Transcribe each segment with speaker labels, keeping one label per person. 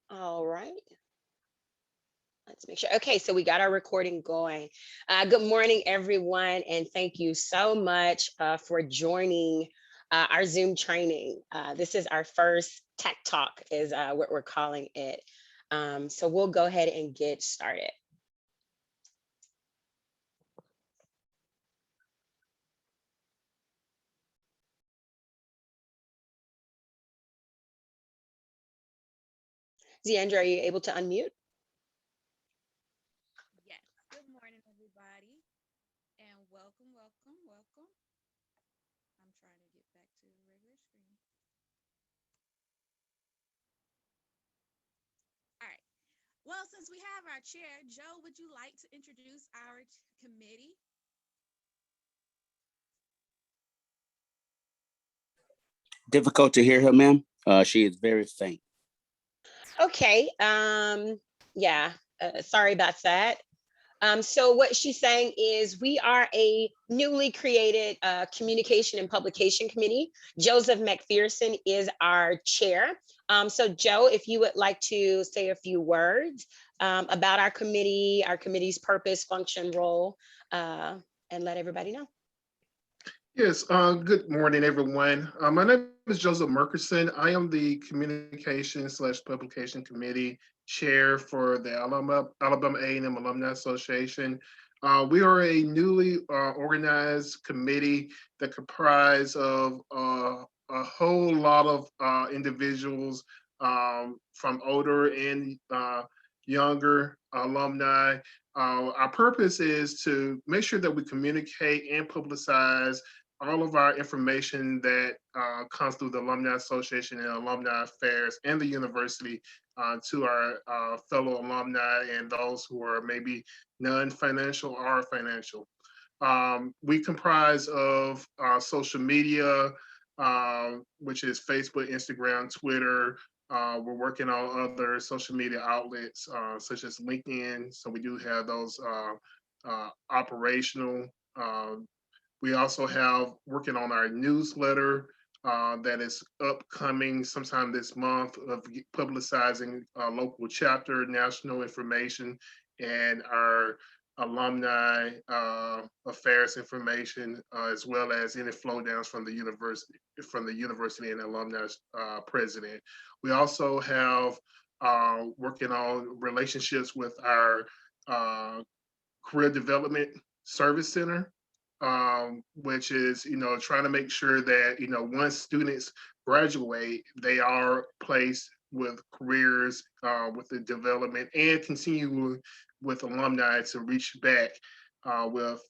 Speaker 1: All right. Let's make sure. Okay, so we got our recording going. Good morning, everyone, and thank you so much for joining our Zoom training. This is our first Tech Talk, is what we're calling it. So we'll go ahead and get started. Ziandra, are you able to unmute?
Speaker 2: Yes. Good morning, everybody, and welcome, welcome, welcome. I'm trying to get back to the regular screen. All right. Well, since we have our chair, Joe, would you like to introduce our committee?
Speaker 3: Difficult to hear her, ma'am. She is very faint.
Speaker 1: Okay. Yeah. Sorry about that. So what she's saying is we are a newly created communication and publication committee. Joseph McPherson is our chair. So Joe, if you would like to say a few words about our committee's purpose, function, role, and let everybody know.
Speaker 4: Yes, good morning, everyone. My name is Joseph Merkerson. I am the Communication/Publication Committee Chair for the Alabama A&M Alumni Association. We are a newly organized committee that comprise of a whole lot of individuals from older and younger alumni. Our purpose is to make sure that we communicate and publicize all of our information that comes through the Alumni Association and Alumni Affairs and the university to our fellow alumni and those who are maybe non-financial or financial. We comprise of social media, which is Facebook, Instagram, Twitter. We're working on other social media outlets such as LinkedIn. So we do have those operational. We also have working on our newsletter that is upcoming sometime this month of publicizing local chapter, national information, and our alumni affairs information, as well as any flow downs from the university and alumni president. We also have working on relationships with our career development service center, which is trying to make sure that once students graduate, they are placed with careers with the development and continue with alumni to reach back with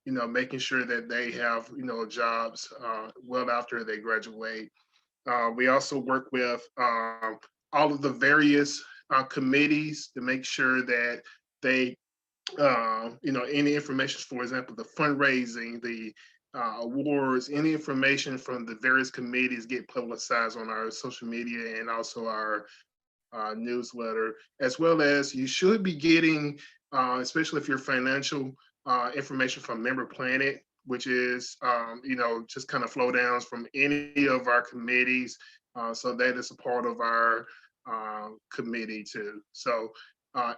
Speaker 4: making sure that they have jobs well after they graduate. We also work with all of the various committees to make sure that they any information, for example, the fundraising, the awards, any information from the various committees get publicized on our social media and also our newsletter, as well as you should be getting, especially if you're financial information from Member Planet, which is, just kind of flow downs from any of our committees. So that is a part of our committee too. So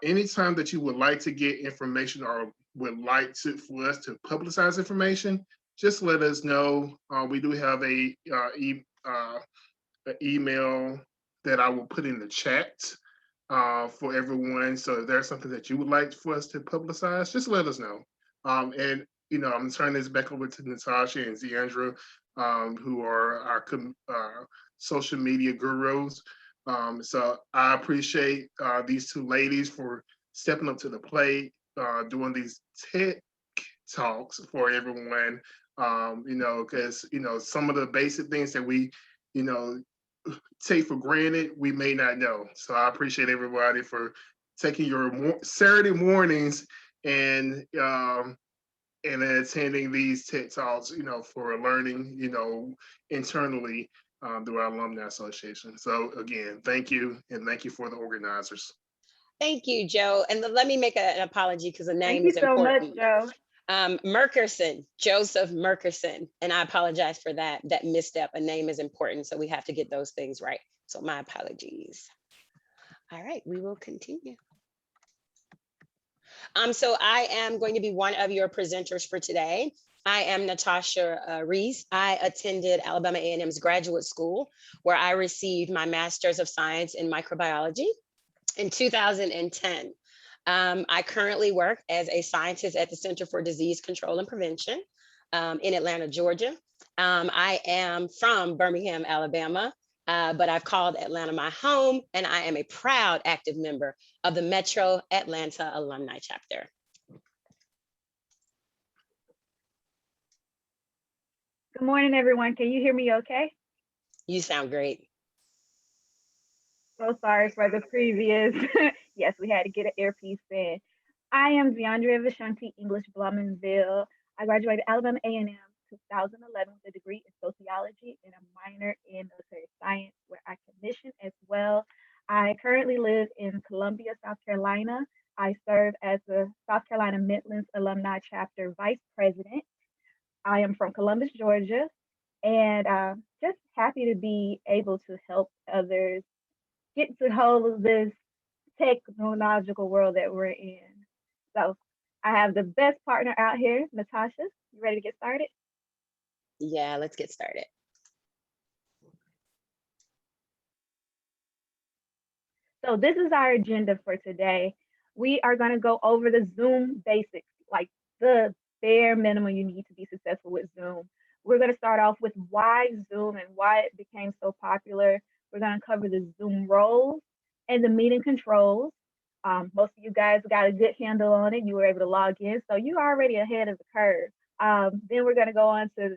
Speaker 4: anytime that you would like to get information or would like to for us to publicize information, just let us know. We do have an email that I will put in the chat for everyone. So if there's something that you would like for us to publicize, just let us know. And I'm turning this back over to Natasha and Ziandra, who are our social media gurus. So I appreciate these two ladies for stepping up to the plate, doing these TED talks for everyone. Because some of the basic things that we, you know, take for granted, we may not know. So I appreciate everybody for taking your Saturday mornings and attending these TED Talks, for learning, internally through our alumni association. So again, thank you, and thank you for the organizers.
Speaker 1: Thank you, Joe. And let me make an apology because the
Speaker 5: Thank
Speaker 1: name
Speaker 5: you
Speaker 1: is
Speaker 5: so much,
Speaker 1: important.
Speaker 5: Joe.
Speaker 1: Merkerson, Joseph Merkerson, and I apologize for that misstep. A name is important, so we have to get those things right. So my apologies. All right, we will continue. So I am going to be one of your presenters for today. I am Natasha Reese. I attended Alabama A&M's graduate school, where I received my Master's of Science in Microbiology in 2010. I currently work as a scientist at the Center for Disease Control and Prevention in Atlanta, Georgia. I am from Birmingham, Alabama, but I've called Atlanta my home, and I am a proud active member of the Metro Atlanta Alumni Chapter.
Speaker 5: Good morning, everyone. Can you hear me okay?
Speaker 1: You sound great.
Speaker 5: So sorry for the previous. Yes, we had to get an earpiece in. I am Deandrea Vishanti English Blumenville. I graduated Alabama A&M 2011 with a degree in sociology and a minor in military science, where I commissioned as well. I currently live in Columbia, South Carolina. I serve as the South Carolina Midlands Alumni Chapter Vice President. I am from Columbus, Georgia, and just happy to be able to help others get to hold this technological world that we're in. So I have the best partner out here, Natasha. You ready to get started?
Speaker 1: Yeah, let's get started.
Speaker 5: So this is our agenda for today. We are going to go over the Zoom basics, like the bare minimum you need to be successful with Zoom. We're going to start off with why Zoom and why it became so popular. We're going to cover the Zoom roles and the meeting controls. Most of you guys got a good handle on it. You were able to log in, so you're already ahead of the curve. Then we're going to go on to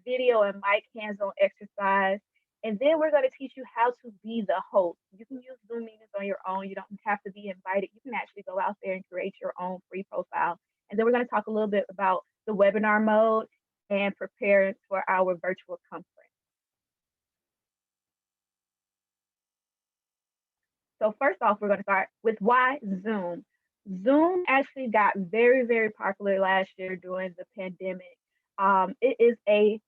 Speaker 5: video and mic hands-on exercise. And then we're going to teach you how to be the host. You can use Zoom meetings on your own. You don't have to be invited. You can actually go out there and create your own free profile. And then we're going to talk a little bit about the webinar mode and prepare for our virtual conference. So first off, we're going to start with why Zoom. Zoom actually got very, very popular last year during the pandemic. It is a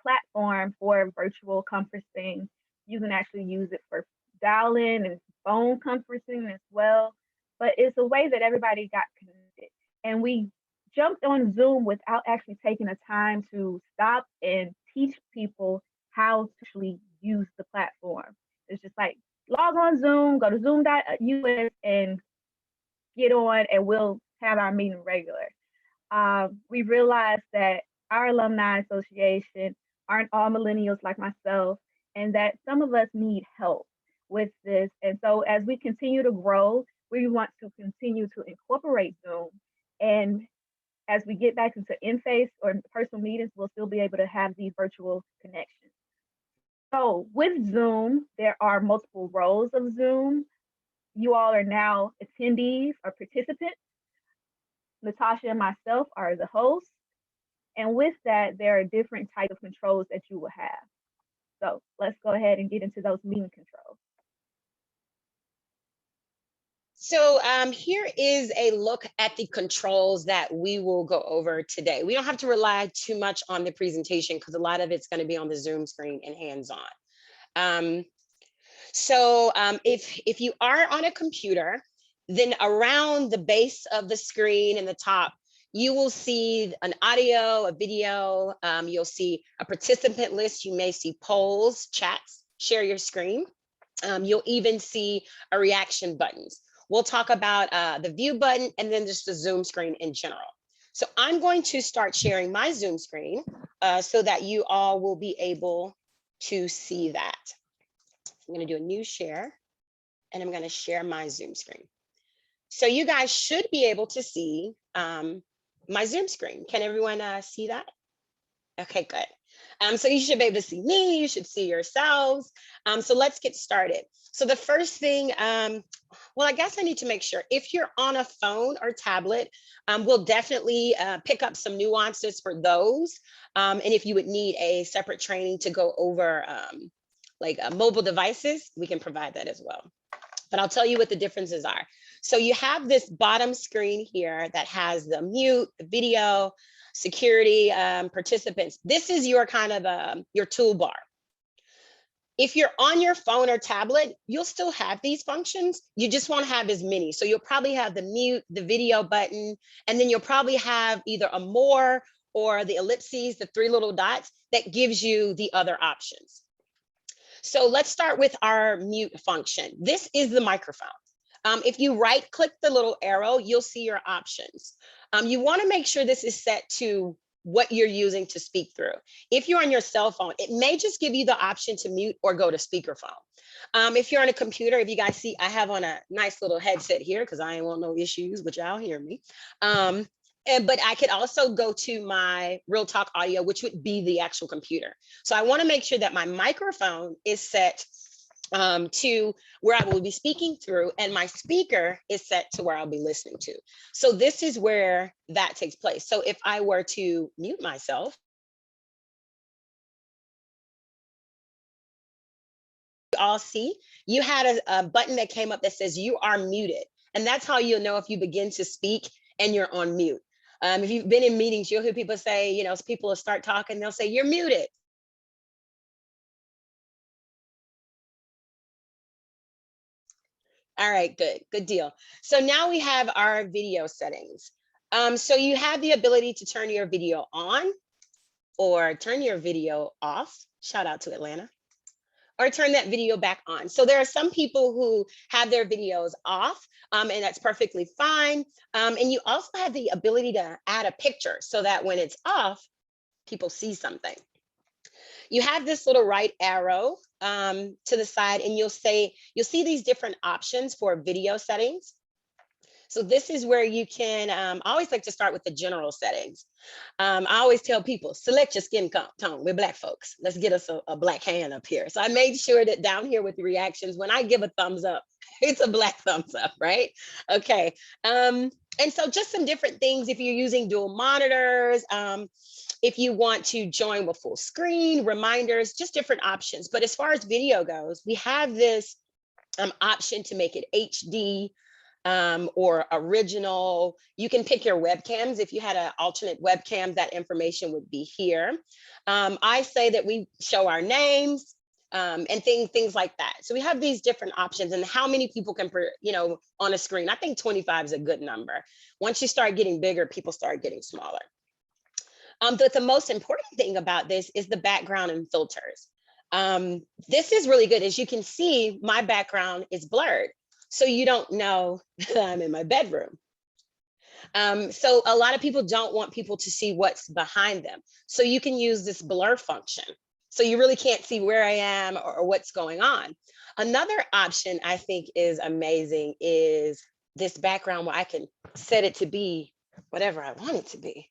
Speaker 5: platform for virtual conferencing. You can actually use it for dial-in and phone conferencing as well. But it's a way that everybody got connected. And we jumped on Zoom without actually taking the time to stop and teach people how to actually use the platform. It's just like, log on Zoom, go to zoom.us and get on, and we'll have our meeting regular. We realized that our alumni association aren't all millennials like myself, and that some of us need help with this. And so as we continue to grow, we want to continue to incorporate Zoom. And as we get back into in-face or personal meetings, we'll still be able to have these virtual connections. So with Zoom, there are multiple roles of Zoom. You all are now attendees or participants. Natasha and myself are the hosts. And with that, there are different types of controls that you will have. So let's go ahead and get into those meeting controls.
Speaker 1: So here is a look at the controls that we will go over today. We don't have to rely too much on the presentation because a lot of it's going to be on the Zoom screen and hands-on. If you are on a computer, then around the base of the screen in the top, you will see an audio, a video, you'll see a participant list, you may see polls, chats, share your screen. You'll even see a reaction buttons. We'll talk about the view button and then just the Zoom screen in general. So I'm going to start sharing my Zoom screen so that you all will be able to see that. I'm going to do a new share and I'm going to share my Zoom screen. So you guys should be able to see my Zoom screen. Can everyone see that? Okay, good. So you should be able to see me, you should see yourselves. So let's get started. So the first thing, well, I guess I need to make sure if you're on a phone or tablet, we'll definitely pick up some nuances for those. And if you would need a separate training to go over like mobile devices, we can provide that as well. But I'll tell you what the differences are. So you have this bottom screen here that has the mute, the video, security, participants. This is your kind of your toolbar. If you're on your phone or tablet, you'll still have these functions. You just won't have as many. So you'll probably have the mute, the video button, and then you'll probably have either a more or the ellipses, the 3 little dots that gives you the other options. So let's start with our mute function. This is the microphone. If you right click the little arrow, you'll see your options. You want to make sure this is set to what you're using to speak through. If you're on your cell phone, it may just give you the option to mute or go to speakerphone. If you're on a computer, if you guys see, I have on a nice little headset here because I ain't want no issues, but y'all hear me. But I could also go to my Real Talk Audio, which would be the actual computer. So I want to make sure that my microphone is set to where I will be speaking through, and my speaker is set to where I'll be listening to. So this is where that takes place. So if I were to mute myself, you all see, you had a button that came up that says you are muted. And that's how you'll know if you begin to speak and you're on mute. If you've been in meetings, you'll hear people say, you know, people will start talking, they'll say, you're muted. All right, good deal. So now we have our video settings. So you have the ability to turn your video on or turn your video off. Shout out to Atlanta. Or turn that video back on. So there are some people who have their videos off, and that's perfectly fine. And you also have the ability to add a picture so that when it's off, people see something. You have this little right arrow to the side, and you'll see these different options for video settings. So this is where you can, I always like to start with the general settings. I always tell people, select your skin tone. We're Black folks. Let's get us a Black hand up here. So I made sure that down here with the reactions, when I give a thumbs up, it's a Black thumbs up, right? Okay. And so just some different things if you're using dual monitors, if you want to join with full screen, reminders, just different options. But as far as video goes, we have this option to make it HD, or original. You can pick your webcams. If you had an alternate webcam, that information would be here. I say that we show our names and things like that. So we have these different options and how many people can, on a screen. I think 25 is a good number. Once you start getting bigger, people start getting smaller. But the most important thing about this is the background and filters. This is really good. As you can see, my background is blurred. So you don't know that I'm in my bedroom. So a lot of people don't want people to see what's behind them. So you can use this blur function. So you really can't see where I am or what's going on. Another option I think is amazing is this background where I can set it to be whatever I want it to be.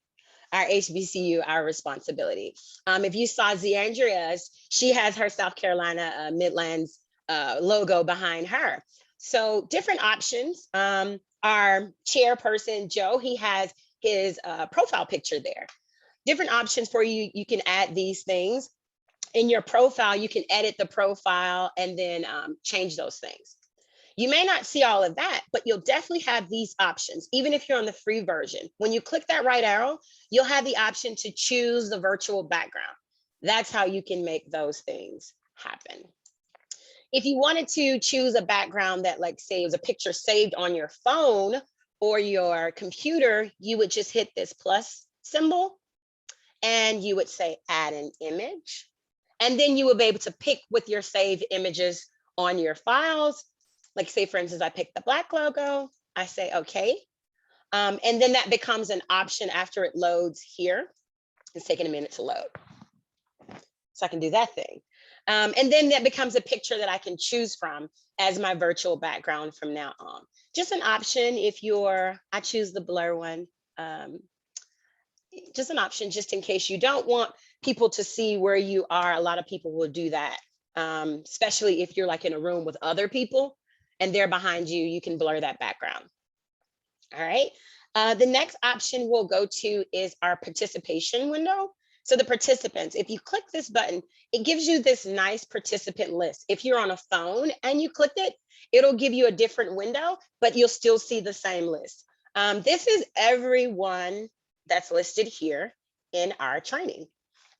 Speaker 1: Our HBCU, our responsibility. If you saw Zeandria's, she has her South Carolina Midlands logo behind her. So different options. Our chairperson, Joe, he has his profile picture there. Different options for you. You can add these things. In your profile, you can edit the profile and then change those things. You may not see all of that, but you'll definitely have these options, even if you're on the free version. When you click that right arrow, you'll have the option to choose the virtual background. That's how you can make those things happen. If you wanted to choose a background that, like, say, was a picture saved on your phone or your computer, you would just hit this plus symbol and you would say add an image. And then you will be able to pick with your saved images on your files. Like, say, for instance, I picked the Black logo, I say, okay. And then that becomes an option after it loads here. It's taking a minute to load. So I can do that thing. And then that becomes a picture that I can choose from as my virtual background from now on. Just an option if I choose the blur one. Just an option just in case you don't want people to see where you are. A lot of people will do that, especially if you're like in a room with other people and they're behind you, you can blur that background. All right. The next option we'll go to is our participation window. So the participants, if you click this button, it gives you this nice participant list. If you're on a phone and you clicked it, it'll give you a different window, but you'll still see the same list. This is everyone that's listed here in our training.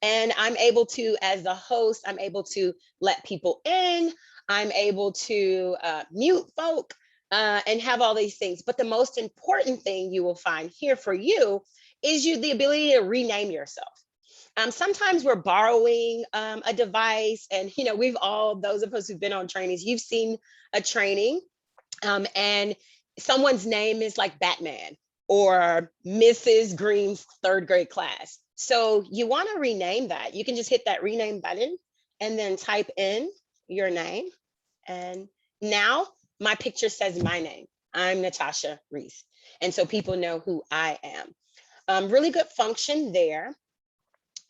Speaker 1: And I'm able to, as the host, I'm able to let people in. I'm able to mute folk and have all these things. But the most important thing you will find here for you is the ability to rename yourself. Sometimes we're borrowing a device, and we've all, those of us who've been on trainings, you've seen a training and someone's name is like Batman or Mrs. Green's third grade class. So you want to rename that. You can just hit that rename button and then type in your name. And now my picture says my name. I'm Natasha Reese. And so people know who I am. Really good function there.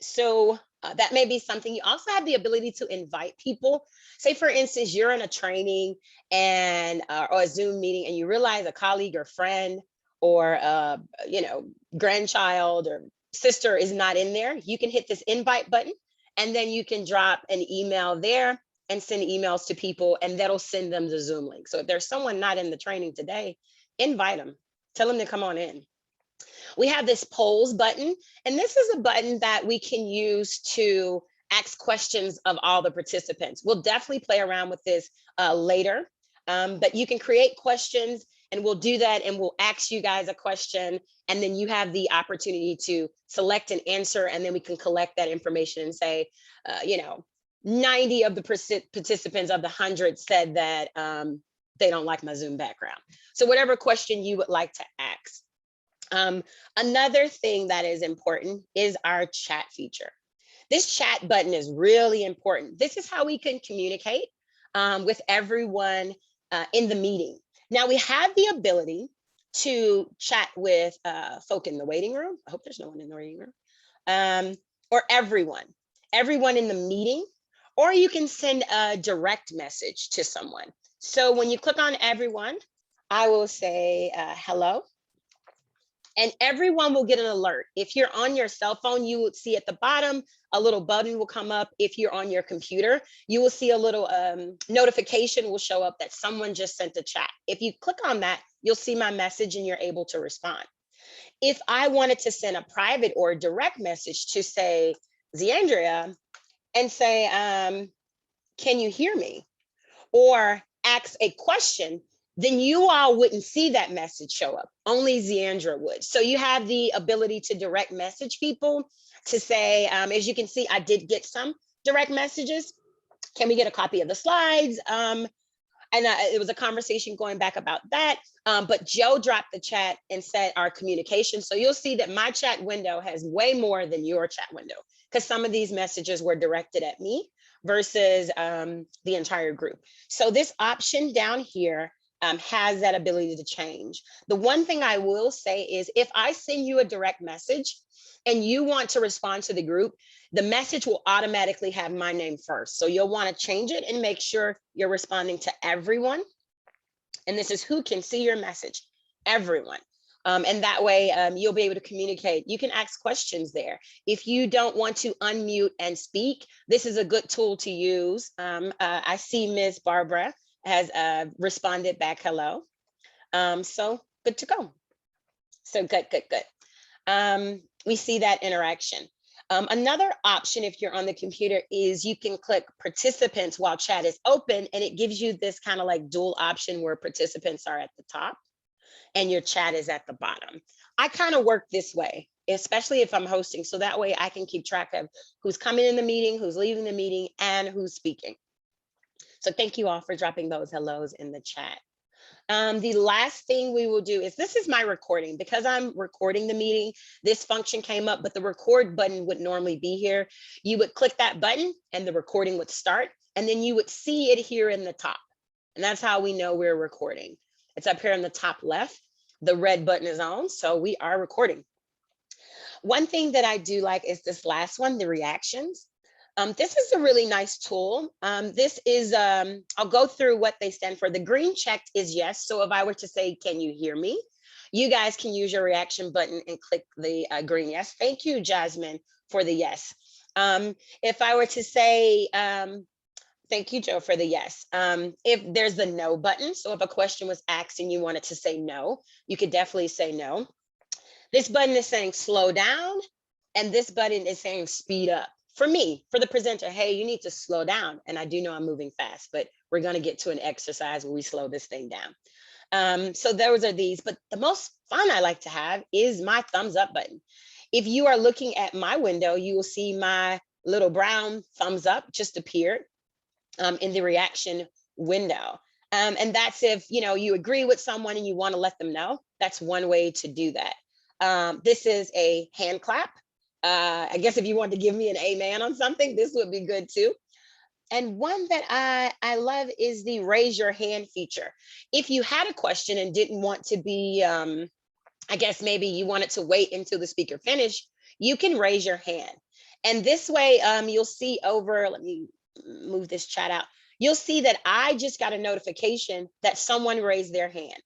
Speaker 1: So that may be something. You also have the ability to invite people. Say, for instance, you're in a training and or a Zoom meeting, and you realize a colleague or friend or grandchild or sister is not in there. You can hit this invite button, and then you can drop an email there and send emails to people, and that'll send them the Zoom link. So if there's someone not in the training today, invite them. Tell them to come on in. We have this polls button, and this is a button that we can use to ask questions of all the participants. We'll definitely play around with this later, but you can create questions, and we'll do that, and we'll ask you guys a question, and then you have the opportunity to select an answer, and then we can collect that information and say, 90 of the participants of the 100 said that they don't like my Zoom background. So whatever question you would like to ask. Another thing that is important is our chat feature. This chat button is really important. This is how we can communicate with everyone in the meeting. Now we have the ability to chat with folk in the waiting room. I hope there's no one in the waiting room, or everyone in the meeting, or you can send a direct message to someone. So when you click on everyone, I will say hello. And everyone will get an alert. If you're on your cell phone, you would see at the bottom, a little button will come up. If you're on your computer, you will see a little notification will show up that someone just sent a chat. If you click on that, you'll see my message and you're able to respond. If I wanted to send a private or a direct message to say, Zeandria, and say, can you hear me? Or ask a question, then you all wouldn't see that message show up. Only Zeandra would. So you have the ability to direct message people to say, as you can see, I did get some direct messages. Can we get a copy of the slides? And it was a conversation going back about that. But Joe dropped the chat and said our communication. So you'll see that my chat window has way more than your chat window, because some of these messages were directed at me versus the entire group. So this option down here has that ability to change. The one thing I will say is if I send you a direct message and you want to respond to the group, the message will automatically have my name first. So you'll want to change it and make sure you're responding to everyone. And this is who can see your message, everyone. And that way you'll be able to communicate. You can ask questions there. If you don't want to unmute and speak, this is a good tool to use. I see Ms. Barbara has responded back, hello. So good to go. So good. We see that interaction. Another option, if you're on the computer, is you can click participants while chat is open, and it gives you this kind of like dual option where participants are at the top and your chat is at the bottom. I kind of work this way, especially if I'm hosting, so that way I can keep track of who's coming in the meeting, who's leaving the meeting, and who's speaking. So thank you all for dropping those hellos in the chat. The last thing we will do is, this is my recording. Because I'm recording the meeting, this function came up, but the record button would normally be here. You would click that button and the recording would start, and then you would see it here in the top. And that's how we know we're recording. It's up here in the top left. The red button is on, so we are recording. One thing that I do like is this last one, the reactions. This is a really nice tool. This is, I'll go through what they stand for. The green checked is yes. So if I were to say, can you hear me? You guys can use your reaction button and click the green yes. Thank you, Jasmine, for the yes. If I were to say, thank you, Joe, for the yes. If there's the no button, so if a question was asked and you wanted to say no, you could definitely say no. This button is saying slow down, and this button is saying speed up. for me, for the presenter, hey, you need to slow down. And I do know I'm moving fast, but we're going to get to an exercise where we slow this thing down. So those are these, but the most fun I like to have is my thumbs up button. If you are looking at my window, you will see my little brown thumbs up just appeared in the reaction window. And that's if you agree with someone and you want to let them know. That's one way to do that. This is a hand clap. I guess if you want to give me an amen on something, this would be good too. And one that I love is the raise your hand feature. If you had a question and didn't want to be, I guess maybe you wanted to wait until the speaker finished, you can raise your hand. And this way you'll see over, let me move this chat out. You'll see that I just got a notification that someone raised their hand.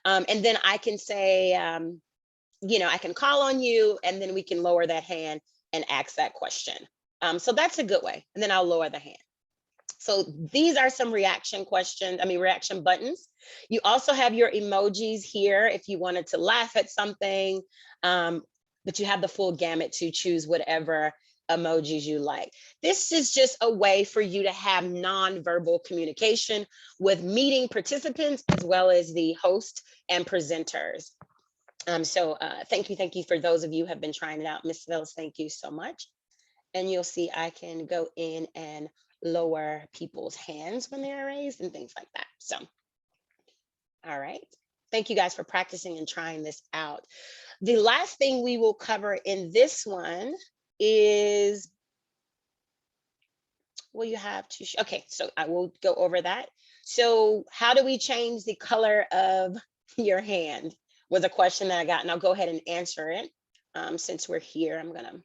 Speaker 1: And then I can say, I can call on you, and then we can lower that hand and ask that question. So that's a good way. And then I'll lower the hand. So these are some reaction buttons. You also have your emojis here if you wanted to laugh at something, but you have the full gamut to choose whatever emojis you like. This is just a way for you to have nonverbal communication with meeting participants as well as the host and presenters. So thank you for those of you who have been trying it out. Ms. Phillips, thank you so much. And you'll see I can go in and lower people's hands when they're raised and things like that. So, all right. Thank you guys for practicing and trying this out. The last thing we will cover in this one is, well, you have to, okay, so I will go over that. So how do we change the color of your hand? Was a question that I got, and I'll go ahead and answer it. Since we're here, I'm gonna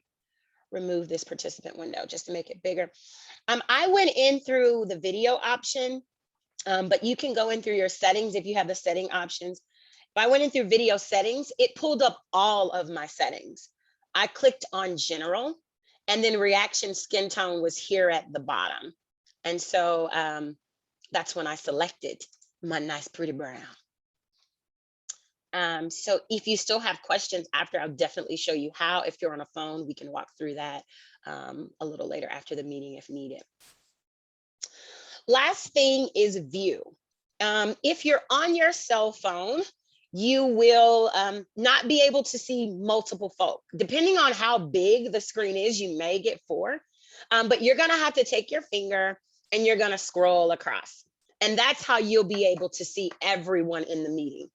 Speaker 1: remove this participant window just to make it bigger. I went in through the video option, but you can go in through your settings if you have the setting options. If I went in through video settings, it pulled up all of my settings. I clicked on general, and then reaction skin tone was here at the bottom. And so that's when I selected my nice pretty brown. So if you still have questions after, I'll definitely show you how. If you're on a phone, we can walk through that a little later after the meeting if needed. Last thing is view. If you're on your cell phone, you will not be able to see multiple folk. Depending on how big the screen is, you may get 4, but you're gonna have to take your finger and you're gonna scroll across. And that's how you'll be able to see everyone in the meeting.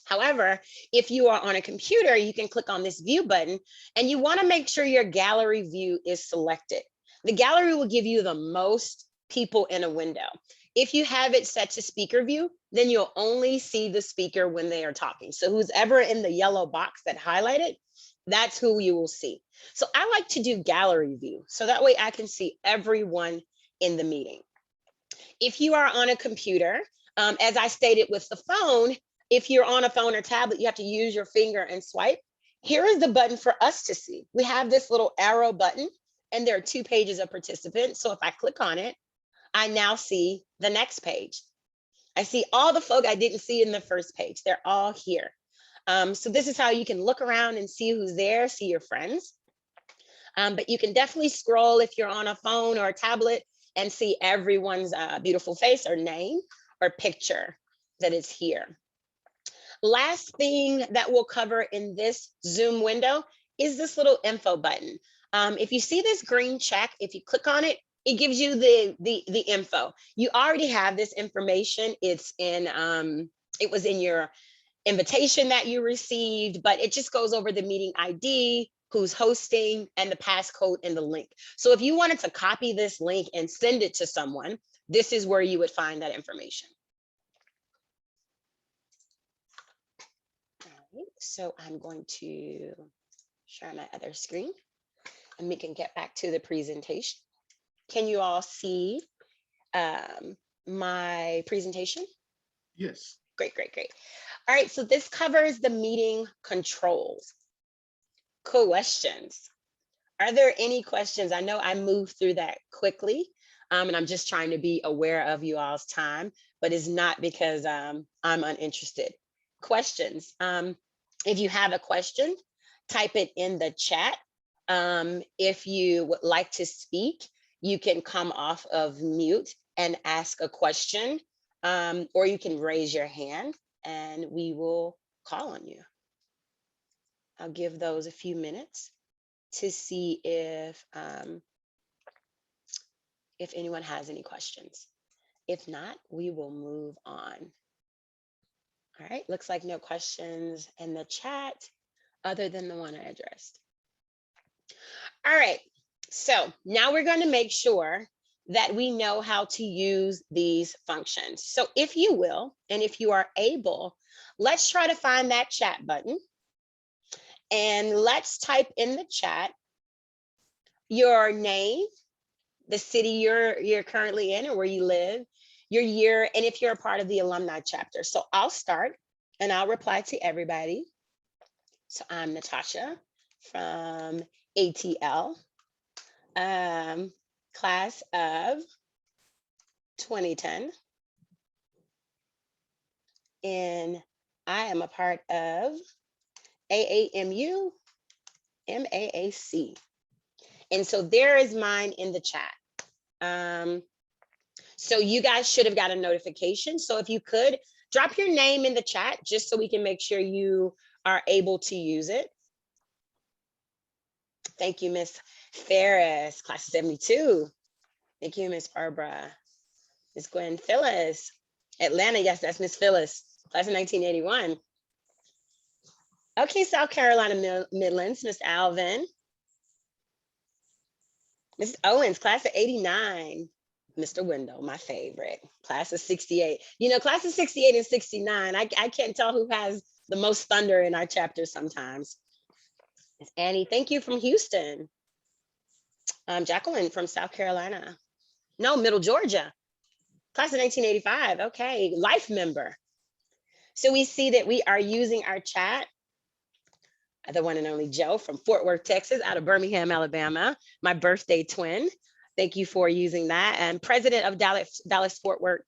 Speaker 1: However, if you are on a computer, you can click on this view button and you want to make sure your gallery view is selected. The gallery will give you the most people in a window. If you have it set to speaker view, then you'll only see the speaker when they are talking. So who's ever in the yellow box that highlighted, that's who you will see. So I like to do gallery view. So that way I can see everyone in the meeting. If you are on a computer, as I stated with the phone, if you're on a phone or tablet, you have to use your finger and swipe. Here is the button for us to see. We have this little arrow button, and there are 2 pages of participants. So if I click on it, I now see the next page. I see all the folk I didn't see in the first page. They're all here. So this is how you can look around and see who's there, see your friends. But you can definitely scroll if you're on a phone or a tablet and see everyone's beautiful face or name or picture that is here. Last thing that we'll cover in this Zoom window is this little info button. If you see this green check, if you click on it, it gives you the info. You already have this information. It's in, it was in your invitation that you received, but it just goes over the meeting ID, who's hosting, and the passcode and the link. So if you wanted to copy this link and send it to someone, this is where you would find that information. So I'm going to share my other screen and we can get back to the presentation. Can you all see my presentation?
Speaker 4: Yes.
Speaker 1: Great. All right, so this covers the meeting controls. Questions. Are there any questions? I know I moved through that quickly and I'm just trying to be aware of you all's time, but it's not because I'm uninterested. Questions. If you have a question, type it in the chat If you would like to speak, you can come off of mute and ask a question, or you can raise your hand and we will call on you. I'll give those a few minutes to see if anyone has any questions. If not, we will move on. All right, looks like no questions in the chat other than the one I addressed. All right, so now we're going to make sure that we know how to use these functions. So if you will, and if you are able, let's try to find that chat button. And let's type in the chat your name, the city you're currently in or where you live, your year, and if you're a part of the alumni chapter. So I'll start and I'll reply to everybody. So I'm Natasha from ATL, class of 2010. And I am a part of AAMU MAAC. And so there is mine in the chat. So you guys should have got a notification. So if you could drop your name in the chat, just so we can make sure you are able to use it. Thank you, Miss Ferris, class of 72. Thank you, Miss Barbara. Miss Gwen Phyllis, Atlanta, yes, that's Miss Phyllis, class of 1981. Okay, South Carolina Midlands, Miss Alvin. Mrs. Owens, class of 89. Mr. Window, my favorite, class of 68. You know, class of 68 and 69, I can't tell who has the most thunder in our chapter sometimes. Miss Annie, thank you from Houston. Jacqueline from South Carolina. No, Middle Georgia, class of 1985. Okay, life member. So we see that we are using our chat. The one and only Joe from Fort Worth, Texas, out of Birmingham, Alabama, my birthday twin. Thank you for using that. And president of Dallas Fort Worth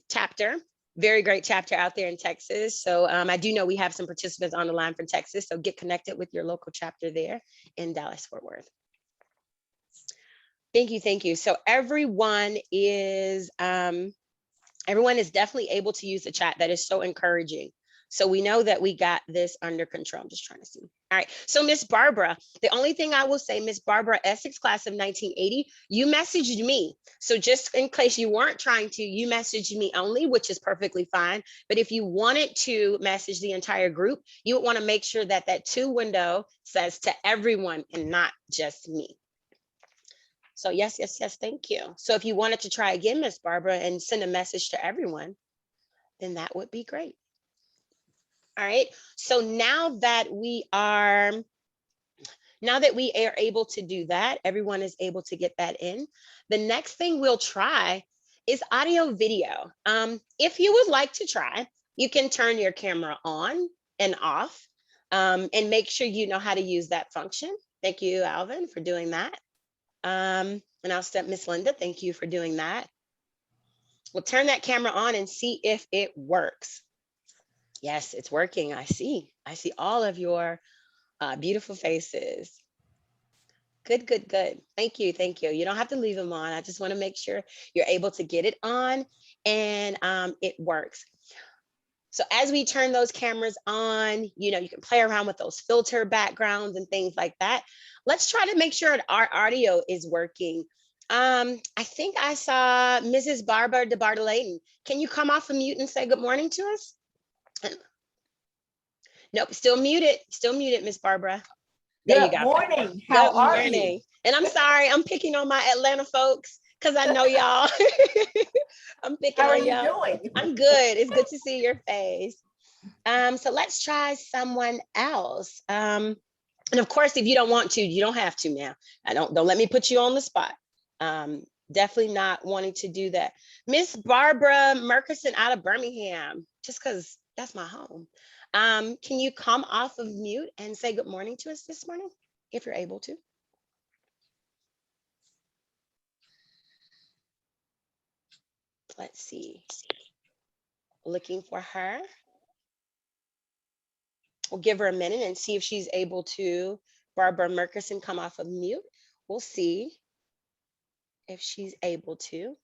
Speaker 1: chapter. Very great chapter out there in Texas. So I do know we have some participants on the line from Texas. So get connected with your local chapter there in Dallas Fort Worth. Thank you, thank you. So everyone is definitely able to use the chat. That is so encouraging. So we know that we got this under control. I'm just trying to see. All right, so Miss Barbara, the only thing I will say, Miss Barbara Essex, class of 1980, you messaged me. So just in case you weren't trying to, you messaged me only, which is perfectly fine. But if you wanted to message the entire group, you would want to make sure that that to window says to everyone and not just me. So yes, yes, yes, thank you. So if you wanted to try again, Miss Barbara, and send a message to everyone, then that would be great. All right, so now that we are able to do that, everyone is able to get that in. The next thing we'll try is audio video. If you would like to try, you can turn your camera on and off and make sure you know how to use that function. Thank you, Alvin, for doing that. And I'll step Miss Linda, thank you for doing that. We'll turn that camera on and see if it works. Yes, it's working. I see all of your beautiful faces. Good, good, good. Thank you, thank you. You don't have to leave them on. I just want to make sure you're able to get it on and it works. So as we turn those cameras on, you know, you can play around with those filter backgrounds and things like that. Let's try to make sure our audio is working. I think I saw Mrs. Barbara DeBartolene. Can you come off of mute and say good morning to us? Nope, still muted, Miss Barbara. There you go.
Speaker 6: Good morning. How
Speaker 1: Good
Speaker 6: are
Speaker 1: morning.
Speaker 6: you?
Speaker 1: And I'm sorry, I'm picking on my Atlanta folks because I know y'all. I'm picking
Speaker 6: How are
Speaker 1: on
Speaker 6: you
Speaker 1: y'all.
Speaker 6: doing?
Speaker 1: I'm good. It's good to see your face. So let's try someone else. And of course, if you don't want to, you don't have to now. Don't let me put you on the spot. Definitely not wanting to do that. Miss Barbara Merkerson out of Birmingham, just because that's my home. Can you come off of mute and say good morning to us this morning, if you're able to? Let's see. Looking for her. We'll give her a minute and see if she's able to Barbara Merkerson come off of mute. We'll see if she's able to.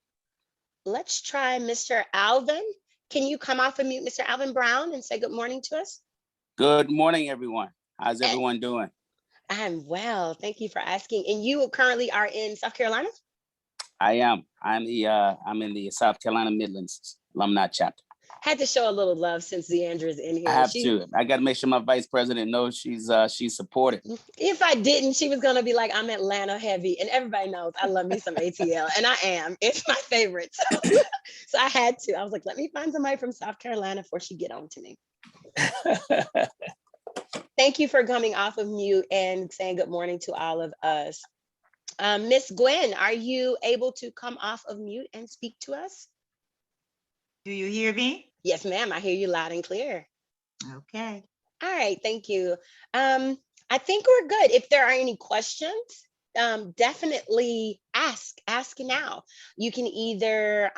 Speaker 1: Let's try Mr. Alvin. Can you come off of mute, Mr. Alvin Brown, and say good morning to us?
Speaker 3: Good morning, everyone. How's everyone doing?
Speaker 1: I'm well. Thank you for asking. And you currently are in South Carolina?
Speaker 3: I am. I'm in the South Carolina Midlands Alumni Chapter.
Speaker 1: Had to show a little love since Deandra's in here.
Speaker 3: I have to. I got to make sure my vice president knows she's supported.
Speaker 1: If I didn't, she was gonna be like, I'm Atlanta heavy, and everybody knows I love me some ATL, and I am. It's my favorite. So I had to. I was like, let me find somebody from South Carolina before she get on to me. Thank you for coming off of mute and saying good morning to all of us. Miss Gwen, are you able to come off of mute and speak to us?
Speaker 6: Do you hear me?
Speaker 1: Yes, ma'am. I hear you loud and clear.
Speaker 6: Okay.
Speaker 1: All right, thank you. I think we're good. If there are any questions, definitely ask now. You can either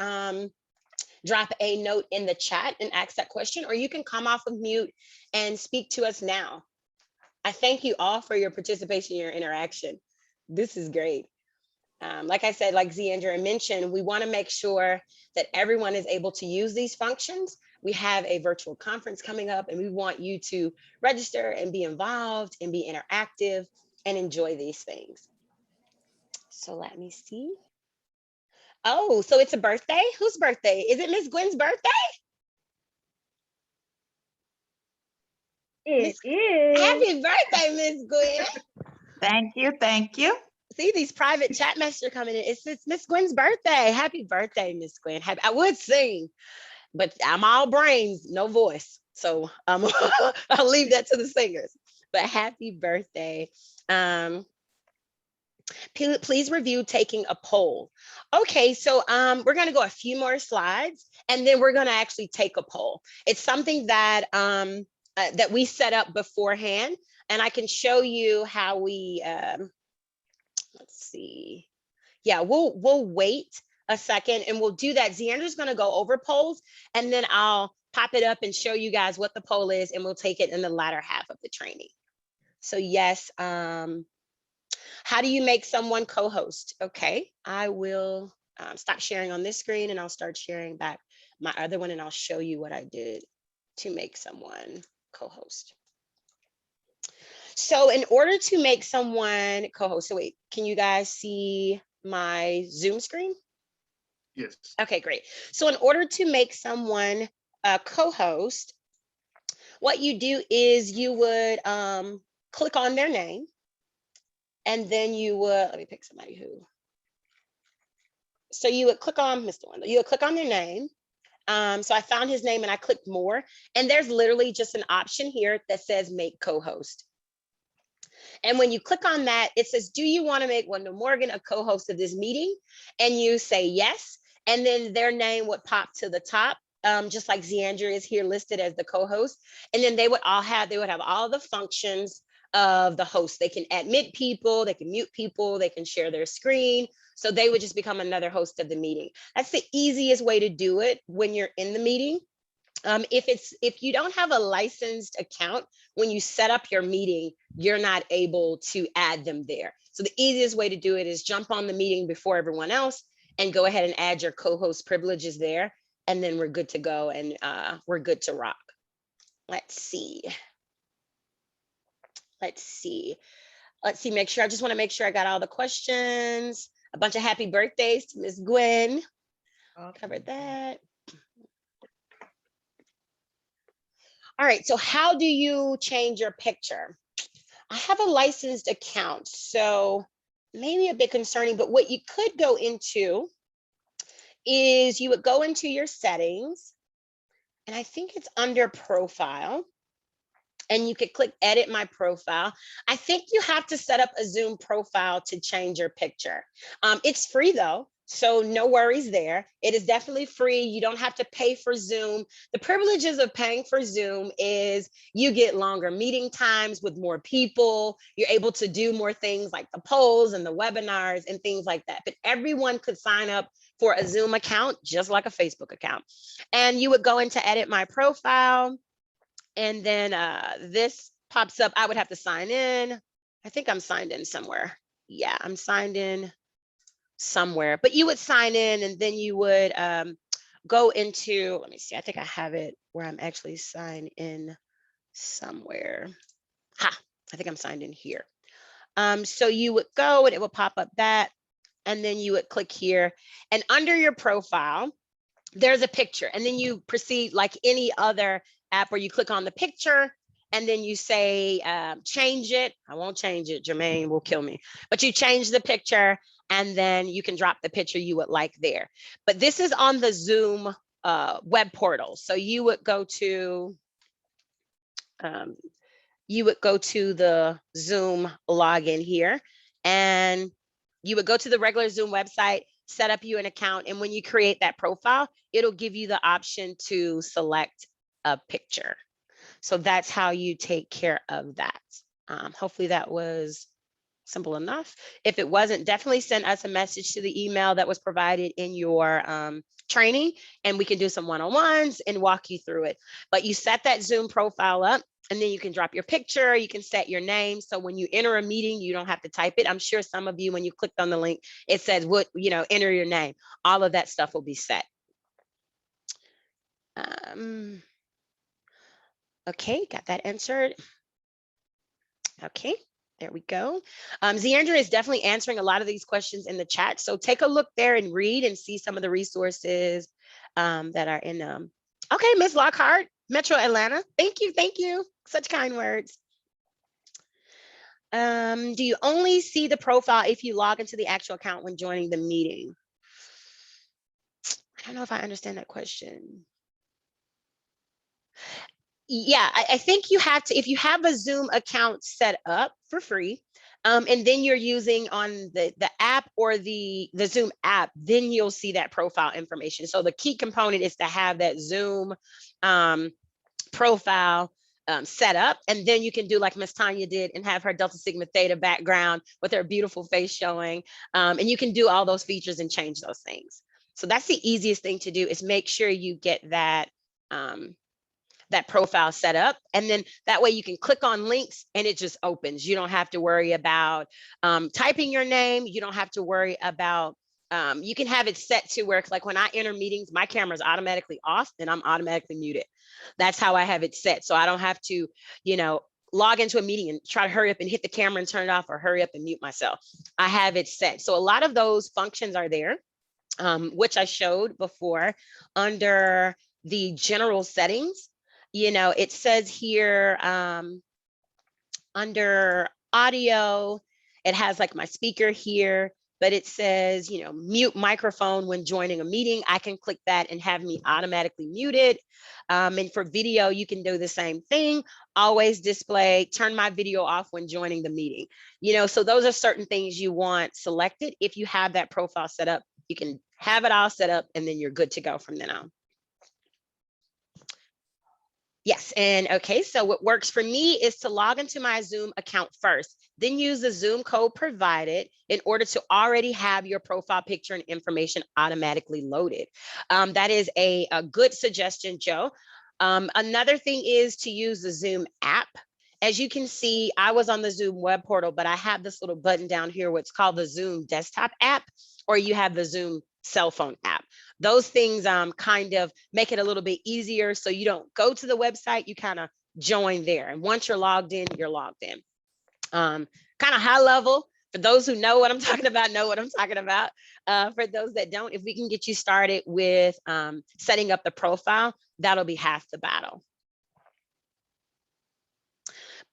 Speaker 1: drop a note in the chat and ask that question, or you can come off of mute and speak to us now. I thank you all for your participation, your interaction. This is great. Like I said, like Zeandra mentioned, we want to make sure that everyone is able to use these functions. We have a virtual conference coming up, and we want you to register and be involved and be interactive and enjoy these things. So let me see. Oh, so it's a birthday? Whose birthday? Is it Miss Gwen's birthday?
Speaker 5: It is.
Speaker 1: Happy birthday, Miss Gwen.
Speaker 6: Thank you. Thank you.
Speaker 1: See, these private chat messages are coming in. It's Miss Gwen's birthday. Happy birthday, Miss Gwen. I would sing, but I'm all brains, no voice. So I'll leave that to the singers. But happy birthday. Please review taking a poll. Okay, so we're gonna go a few more slides, and then we're gonna actually take a poll. It's something that that we set up beforehand, and I can show you how we. Let's see. Yeah, we'll wait a second, and we'll do that. Zeandra's gonna go over polls, and then I'll pop it up and show you guys what the poll is, and we'll take it in the latter half of the training. So yes. How do you make someone co-host? Okay, I will stop sharing on this screen, and I'll start sharing back my other one, and I'll show you what I did to make someone co-host. So in order to make someone co-host, so wait, can you guys see my Zoom screen?
Speaker 4: Yes.
Speaker 1: Okay, great. So in order to make someone a co-host, what you do is you would click on their name. And then you would, let me pick somebody who. So you would click on Mr. Wendell, you would click on their name. So I found his name and I clicked more. And there's literally just an option here that says make co-host. And when you click on that, it says, do you want to make Wendell Morgan a co-host of this meeting? And you say yes. And then their name would pop to the top, just like Zeandra is here listed as the co-host. And then they would have all the functions of the host. They can admit people, they can mute people, they can share their screen. So they would just become another host of the meeting. That's the easiest way to do it when you're in the meeting. If you don't have a licensed account, when you set up your meeting, you're not able to add them there. So the easiest way to do it is jump on the meeting before everyone else and go ahead and add your co-host privileges there. And then we're good to go, and we're good to rock. Let's see. I just want to make sure I got all the questions. A bunch of happy birthdays to Miss Gwen. Covered that. All right, so how do you change your picture? I have a licensed account, so maybe a bit concerning, but what you could go into is you would go into your settings, and I think it's under profile. And you could click edit my profile. I think you have to set up a Zoom profile to change your picture. It's free though, so no worries there. It is definitely free. You don't have to pay for Zoom. The privileges of paying for Zoom is you get longer meeting times with more people. You're able to do more things like the polls and the webinars and things like that. But everyone could sign up for a Zoom account, just like a Facebook account. And you would go into edit my profile. And then this pops up. I would have to sign in. I think I'm signed in somewhere. Yeah, I'm signed in somewhere, but you would sign in and then you would go into, let me see, I think I have it where I'm actually signed in somewhere. Ha, I think I'm signed in here. So you would go and it will pop up that, and then you would click here, and under your profile, there's a picture, and then you proceed like any other app where you click on the picture and then you say change it. I won't change it, Jermaine will kill me, but you change the picture and then you can drop the picture you would like there. But this is on the Zoom web portal. So you would go to the Zoom login here, and you would go to the regular Zoom website, set up you an account, and when you create that profile, it'll give you the option to select a picture. So that's how you take care of that. Hopefully that was simple enough. If it wasn't, definitely send us a message to the email that was provided in your training, and we can do some one-on-ones and walk you through it. But you set that Zoom profile up, and then you can drop your picture, you can set your name. So when you enter a meeting, you don't have to type it. I'm sure some of you, when you clicked on the link, it says, enter your name. All of that stuff will be set. Okay, got that answered. Okay, there we go. Zeandra is definitely answering a lot of these questions in the chat. So take a look there and read and see some of the resources that are in them. Okay, Ms. Lockhart, Metro Atlanta. Thank you. Such kind words. Do you only see the profile if you log into the actual account when joining the meeting? I don't know if I understand that question. Yeah, I think you have to, if you have a Zoom account set up for free, and then you're using on the app or the Zoom app, then you'll see that profile information. So the key component is to have that Zoom profile set up, and then you can do like Miss Tanya did and have her Delta Sigma Theta background with her beautiful face showing, and you can do all those features and change those things. So that's the easiest thing to do, is make sure you get that that profile set up, and then that way you can click on links and it just opens. You don't have to worry about typing your name. You don't have to worry about you can have it set to where, like, when I enter meetings, my camera's automatically off and I'm automatically muted. That's how I have it set. So I don't have to, log into a meeting and try to hurry up and hit the camera and turn it off, or hurry up and mute myself. I have it set. So a lot of those functions are there, which I showed before under the general settings. It says here under audio, it has like my speaker here, but it says, mute microphone when joining a meeting. I can click that and have me automatically muted. And for video, you can do the same thing. Always display, turn my video off when joining the meeting. So those are certain things you want selected. If you have that profile set up, you can have it all set up, and then you're good to go from then on. Yes, and okay, so what works for me is to log into my Zoom account first, then use the Zoom code provided in order to already have your profile picture and information automatically loaded. That is a good suggestion, Joe. Another thing is to use the Zoom app. As you can see, I was on the Zoom web portal, but I have this little button down here, what's called the Zoom desktop app, or you have the Zoom cell phone app. Those things kind of make it a little bit easier. So you don't go to the website, you kind of join there. And once you're logged in, you're logged in. Kind of high level. For those who know what I'm talking about, know what I'm talking about. For those that don't, if we can get you started with setting up the profile, that'll be half the battle.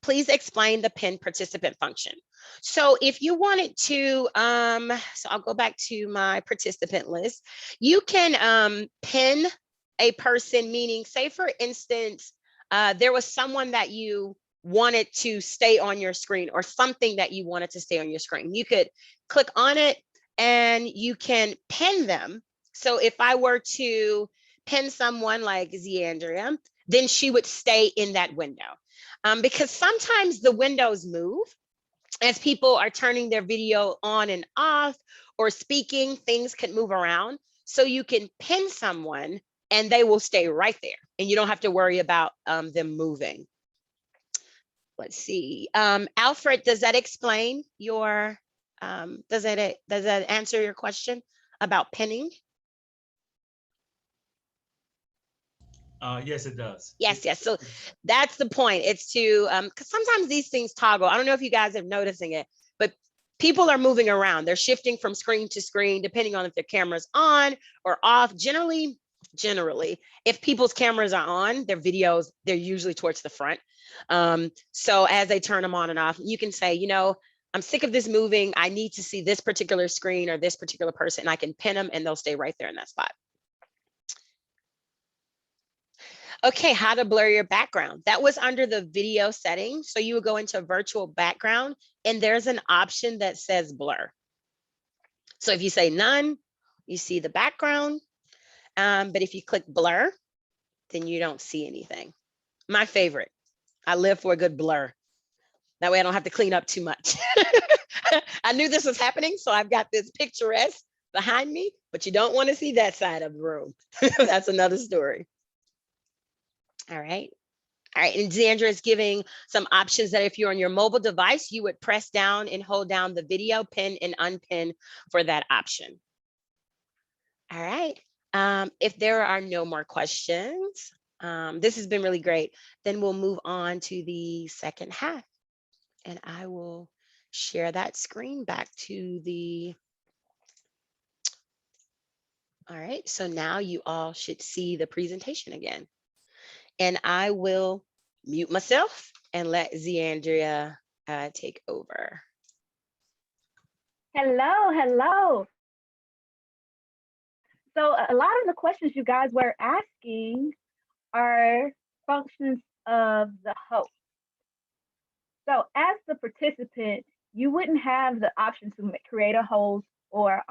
Speaker 1: Please explain the pin participant function. So if you wanted to, so I'll go back to my participant list. You can pin a person, meaning, say for instance, there was someone that you wanted to stay on your screen, or something that you wanted to stay on your screen. You could click on it and you can pin them. So if I were to pin someone like Zeandria, then she would stay in that window. Because sometimes the windows move as people are turning their video on and off or speaking, things can move around. So you can pin someone and they will stay right there, and you don't have to worry about them moving. let's see. Alfred, does that explain your, does that answer your question about pinning?
Speaker 7: Yes, it does.
Speaker 1: Yes, yes. So that's the point. It's to, because sometimes these things toggle. I don't know if you guys are noticing it, but people are moving around. They're shifting from screen to screen, depending on if their camera's on or off. Generally, if people's cameras are on, their videos, they're usually towards the front. So as they turn them on and off, you can say, you know, I'm sick of this moving. I need to see this particular screen or this particular person, and I can pin them and they'll stay right there in that spot. Okay, how to blur your background. That was under the video settings. So you would go into virtual background and there's an option that says blur. So if you say none, you see the background. But if you click blur, then you don't see anything. My favorite. I live for a good blur. That way I don't have to clean up too much. I knew this was happening, so I've got this picturesque behind me, but you don't want to see that side of the room. That's another story. All right. All right, and Xandra is giving some options that if you're on your mobile device, you would press down and hold down the video, pin and unpin for that option. All right. If there are no more questions, this has been really great. Then we'll move on to the second half. And I will share that screen back to the. All right, so now you all should see the presentation again. And I will mute myself and let Xandria take over.
Speaker 5: Hello, hello. So a lot of the questions you guys were asking are functions of the host. So as the participant, you wouldn't have the option to create a host or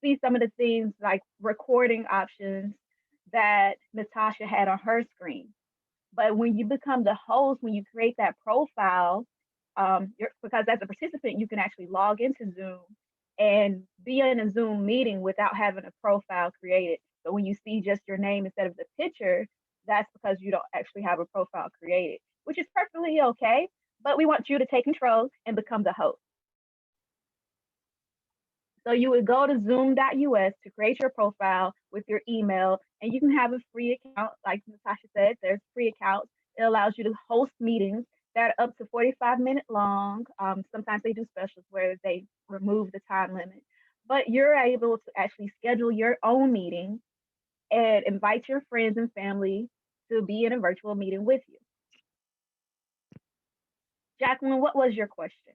Speaker 5: see some of the things like recording options that Natasha had on her screen. But when you become the host, when you create that profile, because as a participant, you can actually log into Zoom and be in a Zoom meeting without having a profile created. So when you see just your name instead of the picture, that's because you don't actually have a profile created, which is perfectly okay. But we want you to take control and become the host. So you would go to zoom.us to create your profile with your email, and you can have a free account. Like Natasha said, there's free accounts. It allows you to host meetings that are up to 45-minute long. Sometimes they do specials where they remove the time limit, but you're able to actually schedule your own meeting and invite your friends and family to be in a virtual meeting with you. Jacqueline, what was your question?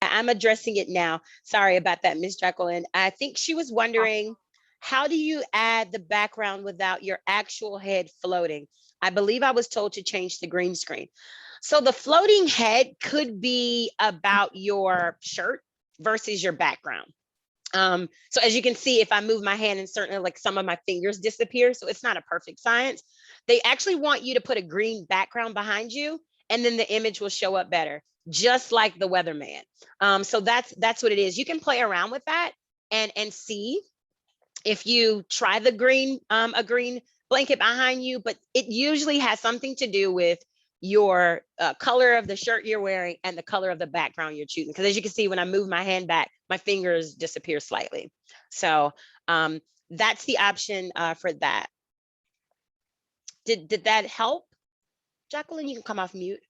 Speaker 1: I'm addressing it now. Sorry about that, Ms. Jacqueline. I think she was wondering, how do you add the background without your actual head floating? I believe I was told to change the green screen. So the floating head could be about your shirt versus your background. So as you can see, if I move my hand and certainly like some of my fingers disappear, so it's not a perfect science. They actually want you to put a green background behind you and then the image will show up better, just like the weatherman. So that's what it is. You can play around with that and see if you try the green, a green blanket behind you, but it usually has something to do with your color of the shirt you're wearing and the color of the background you're choosing. Because as you can see, when I move my hand back, my fingers disappear slightly. So that's the option for that. Did that help? Jacqueline, you can come off mute.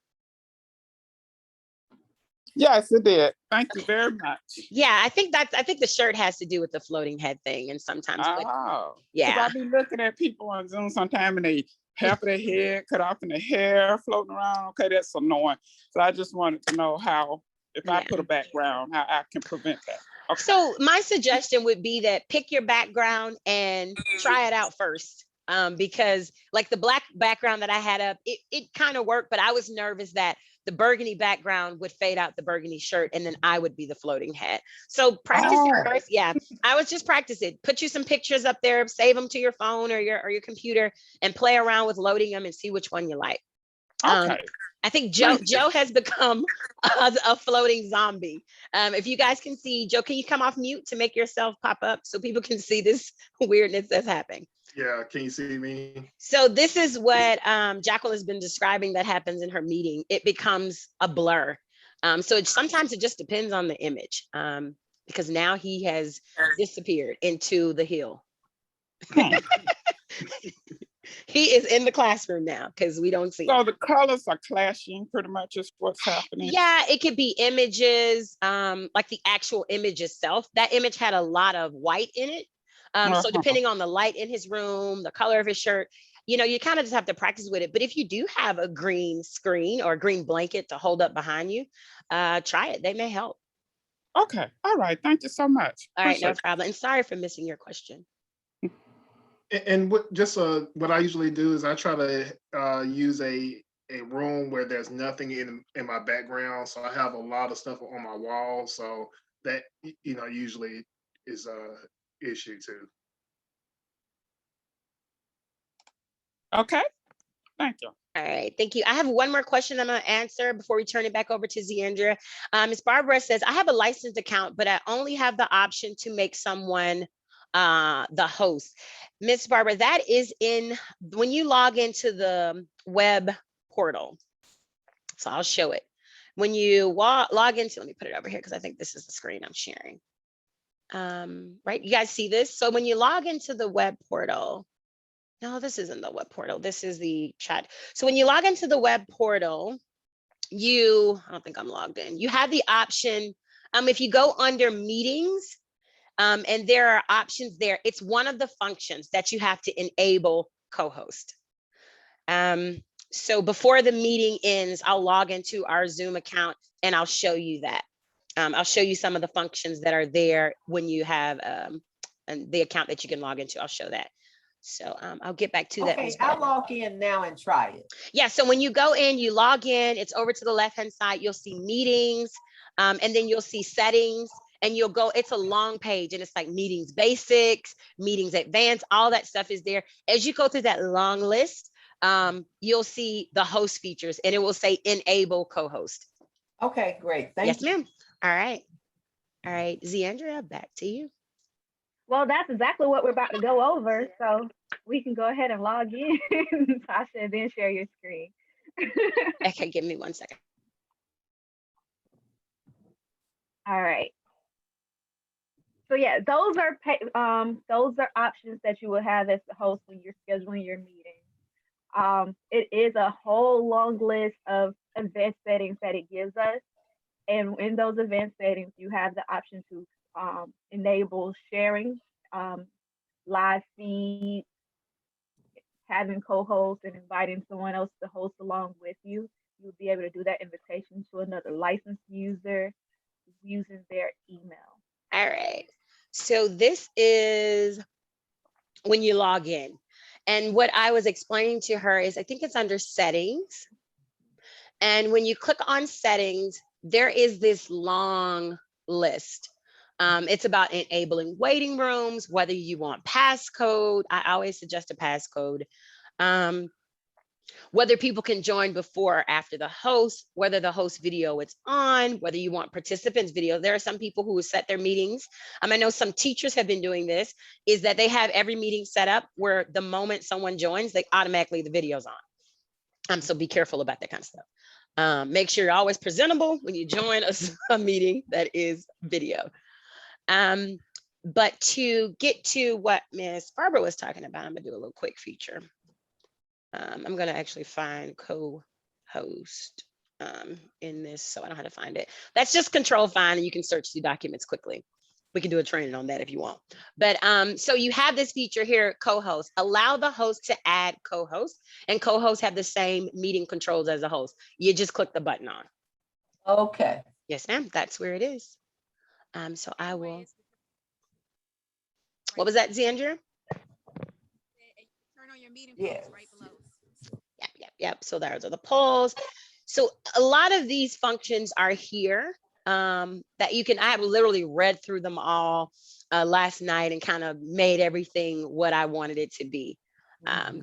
Speaker 8: Yes, it did. Thank you very much.
Speaker 1: Yeah, I think the shirt has to do with the floating head thing, and sometimes,
Speaker 8: Oh,
Speaker 1: yeah.
Speaker 8: I've been looking at people on Zoom sometime and they half of their head cut off and the hair floating around. Okay, that's annoying. So I just wanted to know how, if I put a background, how I can prevent that. Okay.
Speaker 1: So my suggestion would be that pick your background and try it out first. Because like the black background that I had up, it kind of worked, but I was nervous that the burgundy background would fade out the burgundy shirt and then I would be the floating head. So practice it first. Yeah, I was just practice it. Put you some pictures up there, save them to your phone or your computer and play around with loading them and see which one you like.
Speaker 8: Okay.
Speaker 1: I think Joe has become a floating zombie. If you guys can see, Joe, can you come off mute to make yourself pop up so people can see this weirdness that's happening?
Speaker 4: Yeah, can you see me?
Speaker 1: So this is what Jacqueline has been describing that happens in her meeting. It becomes a blur. So sometimes it just depends on the image, because now he has disappeared into the hill. He is in the classroom now because we don't see him.
Speaker 8: So the colors are clashing pretty much is what's happening.
Speaker 1: Yeah, it could be images, like the actual image itself. That image had a lot of white in it. So depending on the light in his room, the color of his shirt, you kind of just have to practice with it. But if you do have a green screen or a green blanket to hold up behind you, try it. They may help.
Speaker 8: Okay. All right. Thank you so much.
Speaker 1: All right, no
Speaker 8: Appreciate
Speaker 1: problem. And sorry for missing your question.
Speaker 4: And what I usually do is I try to use a room where there's nothing in my background. So I have a lot of stuff on my wall. So that usually is a issue too.
Speaker 8: Okay. Thank you.
Speaker 1: All right, thank you. I have one more question I'm going to answer before we turn it back over to Ziandra. Ms. Barbara says, I have a licensed account, but I only have the option to make someone the host. Ms. Barbara, that is when you log into the web portal. So I'll show it. When you log into, let me put it over here because I think this is the screen I'm sharing. Right, you guys see this? So when you log into the web portal, no, this isn't the web portal. This is the chat. So when you log into the web portal, I don't think I'm logged in. You have the option, if you go under meetings, and there are options there, it's one of the functions that you have to enable co-host. So before the meeting ends, I'll log into our Zoom account and I'll show you that. I'll show you some of the functions that are there when you have the account that you can log into. I'll show that. So I'll get back to that.
Speaker 7: Okay, I'll log in now and try it.
Speaker 1: Yeah, so when you go in, you log in, it's over to the left-hand side, you'll see meetings, and then you'll see settings, and you'll go, it's a long page, and it's like meetings basics, meetings advanced, all that stuff is there. As you go through that long list, you'll see the host features, and it will say enable co-host.
Speaker 7: Okay, great. Thank
Speaker 1: Yes,
Speaker 7: you.
Speaker 1: ma'am. All right. All right, Ziandra, back to you.
Speaker 5: Well, that's exactly what we're about to go over. So we can go ahead and log in, Tasha, and then share your screen.
Speaker 1: Okay, give me 1 second.
Speaker 5: All right. So yeah, those are options that you will have as the host when you're scheduling your meeting. It is a whole long list of event settings that it gives us. And in those event settings, you have the option to enable sharing, live feed, having co-hosts and inviting someone else to host along with you. You'll be able to do that invitation to another licensed user using their email.
Speaker 1: All right. So this is when you log in. And what I was explaining to her is, I think it's under settings. And when you click on settings, there is this long list. It's about enabling waiting rooms, whether you want passcode. I always suggest a passcode. Whether people can join before or after the host, whether the host video is on, whether you want participants video. There are some people who set their meetings. I know some teachers have been doing this, is that they have every meeting set up where the moment someone joins, they automatically, the video's on. So be careful about that kind of stuff. Make sure you're always presentable when you join a meeting that is video. But to get to what Ms. Barbara was talking about, I'm gonna do a little quick feature. I'm gonna actually find co-host in this, so I don't have to find it. That's just control find, and you can search through documents quickly. We can do a training on that if you want. But so you have this feature here, co-host. Allow the host to add co-host, and co-hosts have the same meeting controls as a host. You just click the button on.
Speaker 7: Okay.
Speaker 1: Yes, ma'am, that's where it is. So I will. What was that, Ziandra?
Speaker 2: Turn on your meeting
Speaker 7: Yes.
Speaker 2: polls right below.
Speaker 1: Yep. So those are the polls. So a lot of these functions are here that you can, I have literally read through them all last night and kind of made everything what I wanted it to be.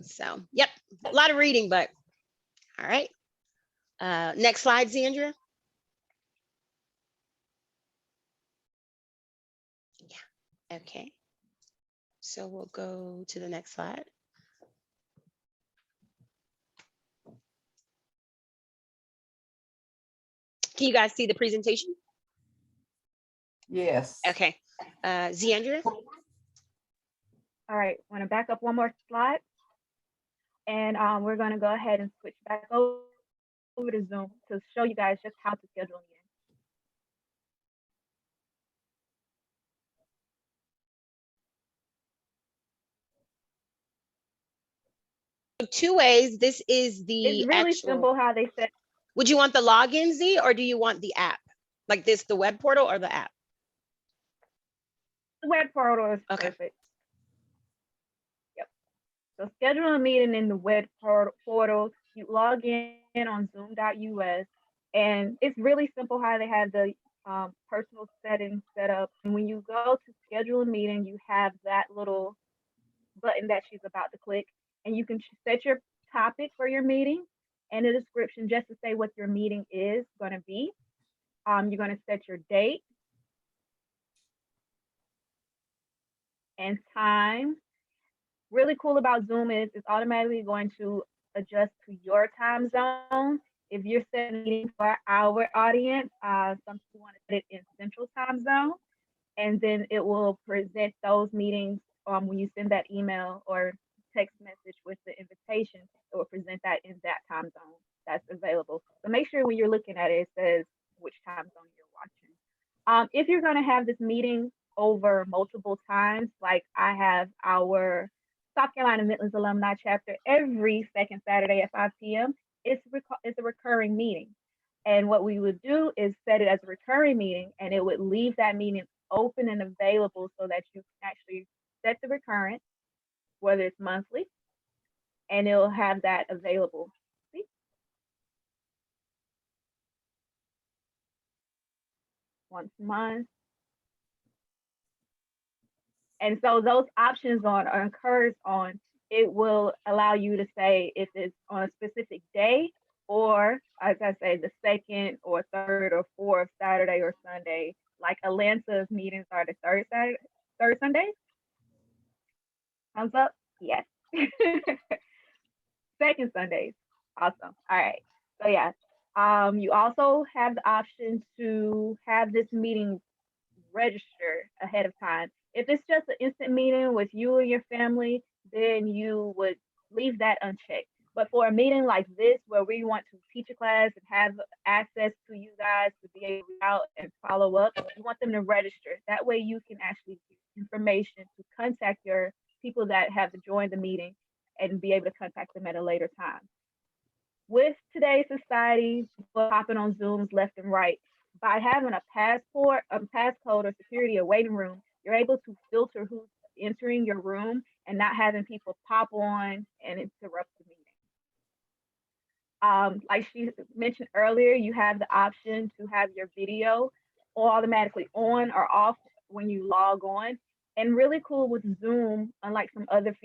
Speaker 1: So, yep, a lot of reading, but all right. Next slide, Ziandra. Yeah, okay. So we'll go to the next slide. Can you guys see the presentation?
Speaker 7: Yes.
Speaker 1: Okay. Zandria?
Speaker 5: All right, want to back up one more slide. And we're going to go ahead and switch back over to Zoom to show you guys just how to schedule a meeting.
Speaker 1: Two ways. This is the
Speaker 5: It's really
Speaker 1: actual.
Speaker 5: simple how they set.
Speaker 1: Would you want the login, Z, or do you want the app? Like this, the web portal or the app?
Speaker 5: The web portal is
Speaker 1: Okay.
Speaker 5: perfect. Yep. So schedule a meeting in the web portal. You log in on zoom.us, and it's really simple how they have the personal settings set up. And when you go to schedule a meeting, you have that little button that she's about to click, and you can set your topic for your meeting and a description just to say what your meeting is going to be. You're going to set your date and time. Really cool about Zoom is it's automatically going to adjust to your time zone. If you're setting a meeting for our audience, some people want to set it in Central Time Zone, and then it will present those meetings when you send that email or text message with the invitation. It will present that in that time zone that's available. So make sure when you're looking at it, it says which time zone you're watching. If you're going to have this meeting over multiple times, like I have our South Carolina Midlands Alumni Chapter every second Saturday at 5 p.m., it's a recurring meeting. And what we would do is set it as a recurring meeting, and it would leave that meeting open and available so that you can actually set the recurrent, whether it's monthly, and it'll have that available. See? Once a month. And so those options on or encouraged on, it will allow you to say if it's on a specific day, or as I say, the second or third or fourth Saturday or Sunday. Like Atlanta's meetings are the third Sunday. Thumbs up? Yes. Second Sundays. Awesome. All right. So yeah. You also have the option to have this meeting register ahead of time. If it's just an instant meeting with you and your family, then you would leave that unchecked. But for a meeting like this, where we want to teach a class and have access to you guys to be able to reach out and follow up, you want them to register. That way you can actually get information to contact your people that have joined the meeting and be able to contact them at a later time. With today's society, people hopping on Zooms left and right, by having a passport, a passcode, or security or waiting room, you're able to filter who's entering your room and not having people pop on and interrupt the meeting. Like she mentioned earlier, you have the option to have your video automatically on or off when you log on. And really cool with Zoom, unlike some other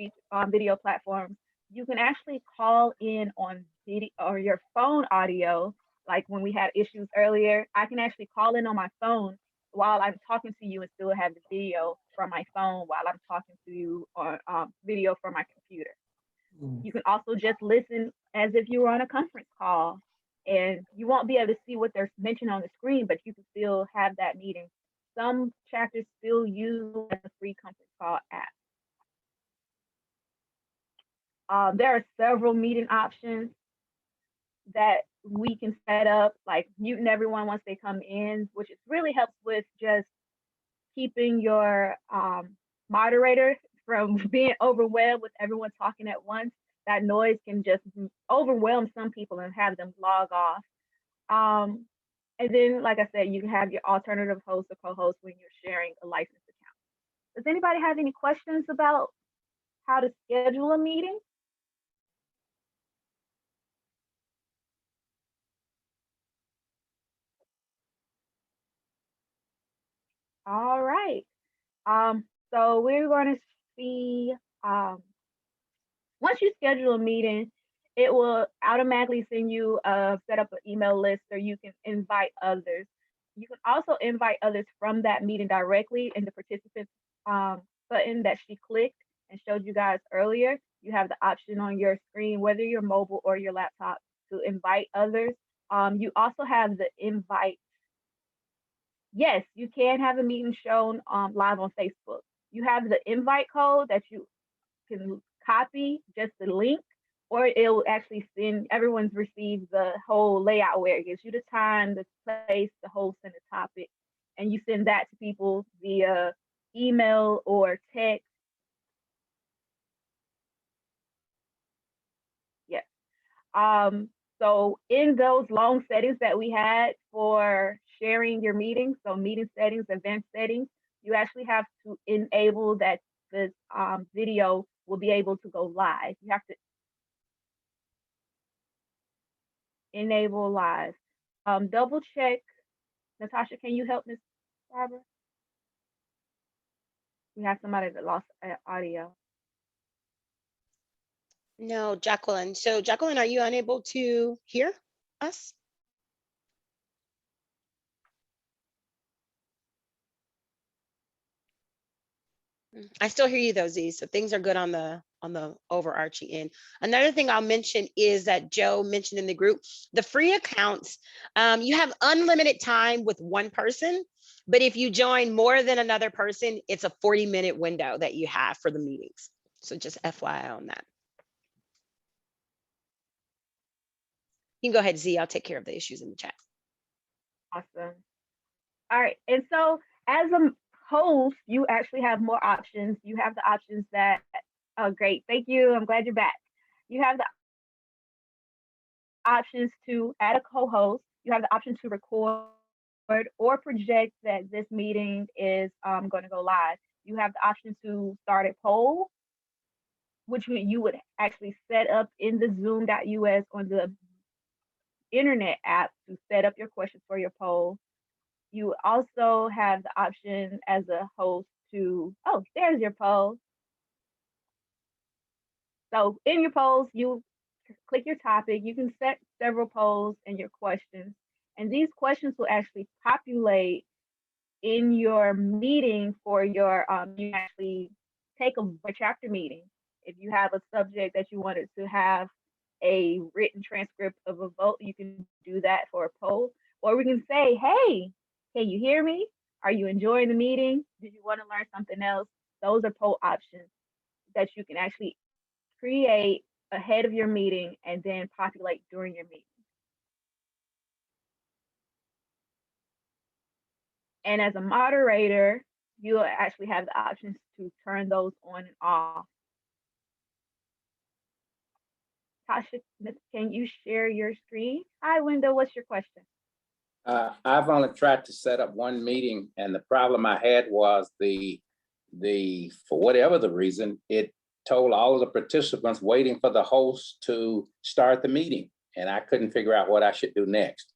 Speaker 5: video platforms, you can actually call in on video or your phone audio. Like when we had issues earlier, I can actually call in on my phone while I'm talking to you and still have the video from my phone while I'm talking to you on video from my computer. You can also just listen as if you were on a conference call, and you won't be able to see what they're mentioning on the screen, but you can still have that meeting. Some chapters still use a free conference call app. There are several meeting options that we can set up, like muting everyone once they come in, which really helps with just keeping your moderator from being overwhelmed with everyone talking at once. That noise can just overwhelm some people and have them log off. And then, like I said, you can have your alternative host or co-host when you're sharing a licensed account. Does anybody have any questions about how to schedule a meeting? All right. So we're going to see, once you schedule a meeting, it will automatically send you set up an email list, or you can invite others. You can also invite others from that meeting directly, and the participants button that she clicked and showed you guys earlier, you have the option on your screen, whether your mobile or your laptop, to invite others. You also have the invite. Yes, you can have a meeting shown live on Facebook. You have the invite code that you can copy just the link, or it'll actually send, everyone's received the whole layout where it gives you the time, the place, the host, and the topic. And you send that to people via email or text. Yes. So in those long settings that we had for sharing your meetings, so meeting settings, event settings, you actually have to enable that this video will be able to go live. You have to enable live. Double check. Natasha, can you help Ms. Barbara? We have somebody that lost audio.
Speaker 1: No, Jacqueline. So Jacqueline, are you unable to hear us? I still hear you though, Z. So things are good on the overarching end. Another thing I'll mention is that Joe mentioned in the group, the free accounts, you have unlimited time with one person, but if you join more than another person, it's a 40-minute window that you have for the meetings. So just FYI on that. You can go ahead, Z. I'll take care of the issues in the chat.
Speaker 5: Awesome. All right. And so as a host, you actually have more options. You have the options that, oh, great. Thank you. I'm glad you're back. You have the options to add a co-host. You have the option to record or project that this meeting is going to go live. You have the option to start a poll, which you would actually set up in the zoom.us on the internet app to set up your questions for your poll. You also have the option as a host to, oh, there's your poll. So in your polls, you click your topic. You can set several polls and your questions. And these questions will actually populate in your meeting for your, you actually take a chapter meeting. If you have a subject that you wanted to have a written transcript of a vote, you can do that for a poll. Or we can say, hey, can you hear me? Are you enjoying the meeting? Did you want to learn something else? Those are poll options that you can actually create ahead of your meeting and then populate during your meeting. And as a moderator, you'll actually have the options to turn those on and off. Tasha, can you share your screen? Hi, Linda, what's your question?
Speaker 9: I've only tried to set up one meeting, and the problem I had was the for whatever the reason, it told all of the participants waiting for the host to start the meeting, and I couldn't figure out what I should do next.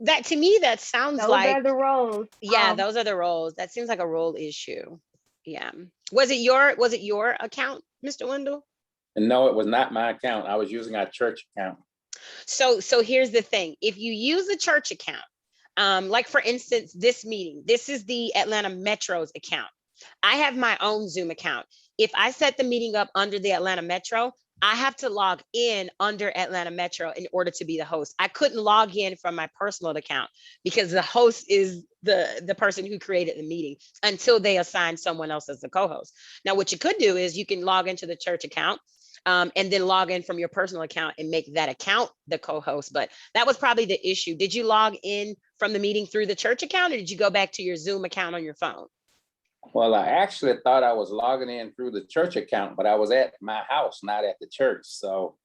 Speaker 1: That, to me, that sounds
Speaker 5: Those
Speaker 1: like,
Speaker 5: are the roles.
Speaker 1: yeah, those are the roles. That seems like a role issue. Yeah. Was it your account, Mr. Wendell?
Speaker 9: And no, it was not my account. I was using our church account.
Speaker 1: So here's the thing. If you use a church account, like for instance, this meeting, this is the Atlanta Metro's account. I have my own Zoom account. If I set the meeting up under the Atlanta Metro, I have to log in under Atlanta Metro in order to be the host. I couldn't log in from my personal account because the host is the person who created the meeting until they assign someone else as the co-host. Now, what you could do is you can log into the church account and then log in from your personal account and make that account the co-host. But that was probably the issue. Did you log in from the meeting through the church account, or did you go back to your Zoom account on your phone?
Speaker 9: Well, I actually thought I was logging in through the church account, but I was at my house, not at the church. So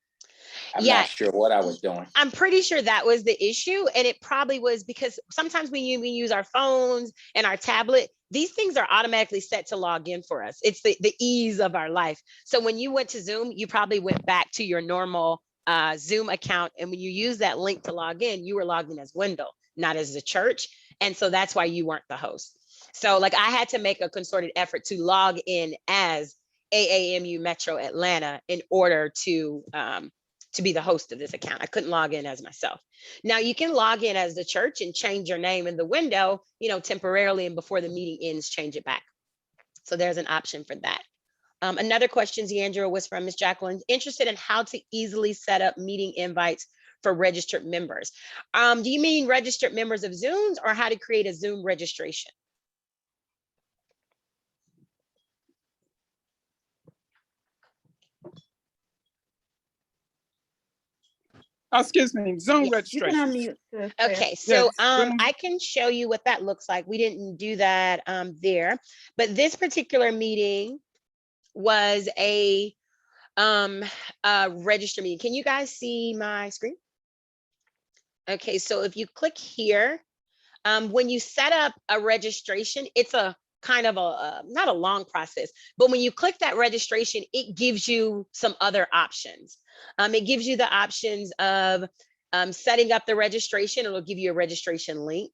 Speaker 9: I'm not sure what I was doing.
Speaker 1: I'm pretty sure that was the issue. And it probably was because sometimes when we use our phones and our tablet, these things are automatically set to log in for us. It's the ease of our life. So when you went to Zoom, you probably went back to your normal Zoom account. And when you use that link to log in, you were logged in as Wendell, not as the church. And so that's why you weren't the host. So like I had to make a concerted effort to log in as AAMU Metro Atlanta in order to to be the host of this account. I couldn't log in as myself. Now you can log in as the church and change your name in the window, temporarily, and before the meeting ends, change it back. So there's an option for that. Another question, Ziandra, was from Ms. Jacqueline, interested in how to easily set up meeting invites for registered members. Do you mean registered members of Zooms, or how to create a Zoom registration?
Speaker 8: Excuse me, Zoom
Speaker 1: Yes.
Speaker 5: You can
Speaker 8: registration.
Speaker 5: unmute. Sis,
Speaker 1: Okay,
Speaker 5: there.
Speaker 1: so
Speaker 8: Yes, Zoom.
Speaker 1: I can show you what that looks like. We didn't do that there, but this particular meeting was a register meeting. Can you guys see my screen? Okay, so if you click here, when you set up a registration, it's a kind of not a long process, but when you click that registration, it gives you some other options. It gives you the options of setting up the registration. It'll give you a registration link.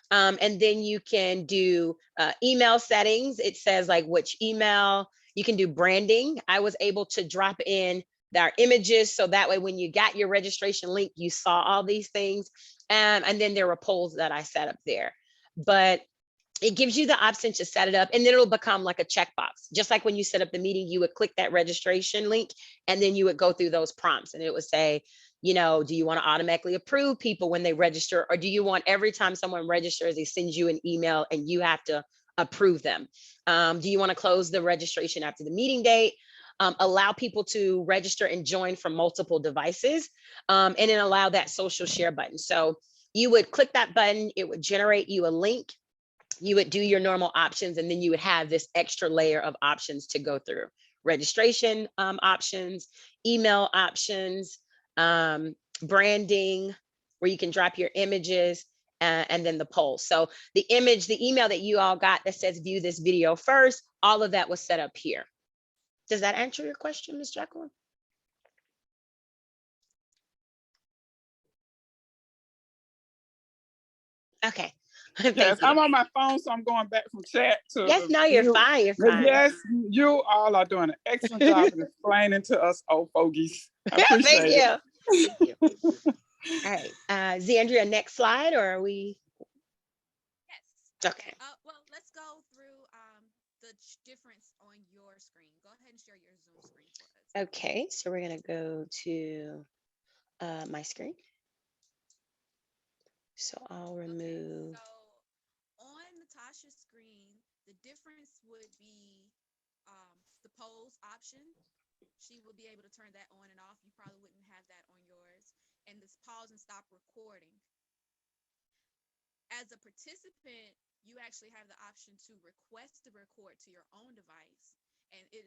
Speaker 1: And then you can do email settings. It says like which email. You can do branding. I was able to drop in our images, so that way when you got your registration link, you saw all these things. And then there were polls that I set up there. But it gives you the option to set it up, and then it'll become like a checkbox. Just like when you set up the meeting, you would click that registration link, and then you would go through those prompts, and it would say, do you want to automatically approve people when they register, or do you want every time someone registers, they send you an email and you have to approve them? Do you want to close the registration after the meeting date? Allow people to register and join from multiple devices, and then allow that social share button. So you would click that button, it would generate you a link, you would do your normal options, and then you would have this extra layer of options to go through. Registration options, email options, branding, where you can drop your images, and then the poll. So the email that you all got that says view this video first, all of that was set up here. Does that answer your question, Ms. Jacqueline? Okay.
Speaker 8: Yes, I'm on my phone, so I'm going back from chat to.
Speaker 1: Yes, no, you're fine. You're fine.
Speaker 8: Yes, you all are doing an excellent job in explaining to us old fogies. I appreciate
Speaker 1: Thank
Speaker 8: it.
Speaker 1: you. Thank you. All right, Zandria, next slide, or are we?
Speaker 2: Yes.
Speaker 1: Okay.
Speaker 2: Well, let's go through the difference on your screen. Go ahead and share your Zoom screen for us.
Speaker 1: Okay, so we're gonna go to my screen. So I'll remove.
Speaker 2: Okay, so on Natasha's screen, the difference would be the polls option. She will be able to turn that on and off. You probably wouldn't have that on yours. And this pause and stop recording. As a participant, you actually have the option to request to record to your own device. And it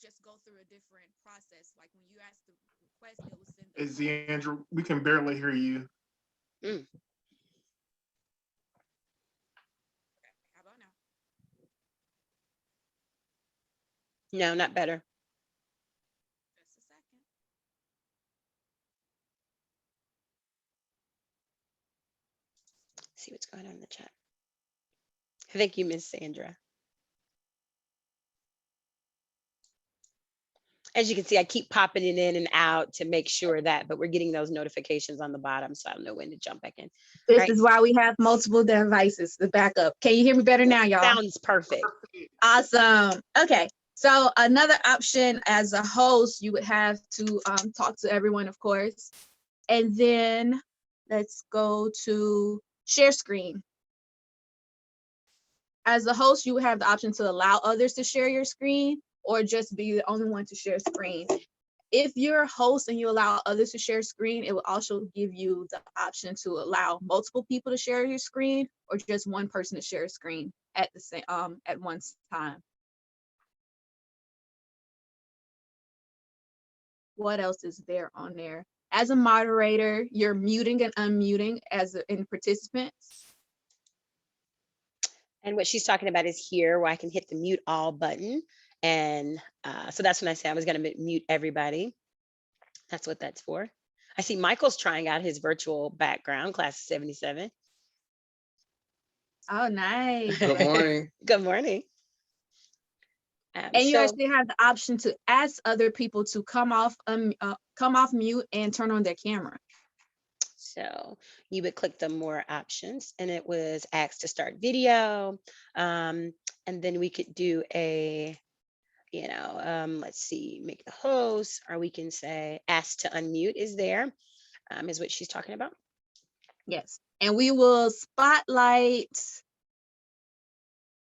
Speaker 2: just go through a different process. Like when you ask the request, it will send.
Speaker 4: Andrew, we can barely hear you.
Speaker 2: Okay, how about now?
Speaker 1: No, not better.
Speaker 2: Just a second.
Speaker 1: See what's going on in the chat. Thank you, Miss Sandra. As you can see, I keep popping it in and out to make sure that, but we're getting those notifications on the bottom, so I don't know when to jump back in.
Speaker 10: This is why we have multiple devices to back up. Can you hear me better now, y'all?
Speaker 1: Sounds perfect.
Speaker 10: Awesome. Okay. So another option as a host, you would have to talk to everyone, of course. And then let's go to share screen. As a host, you would have the option to allow others to share your screen or just be the only one to share screen. If you're a host and you allow others to share screen, it will also give you the option to allow multiple people to share your screen or just one person to share a screen at the same at one time. What else is there on there? As a moderator, you're muting and unmuting in participants.
Speaker 1: And what she's talking about is here, where I can hit the mute all button. And so that's when I say I was going to mute everybody. That's what that's for. I see Michael's trying out his virtual background, class of 77.
Speaker 10: Oh, nice.
Speaker 11: Good morning.
Speaker 1: Good morning.
Speaker 10: And you
Speaker 1: So,
Speaker 10: actually have the option to ask other people to come off mute and turn on their camera.
Speaker 1: so you would click the more options and it was asked to start video. And then we could do a, let's see, make the host, or we can say ask to unmute is there, is what she's talking about.
Speaker 10: Yes. And we will spotlight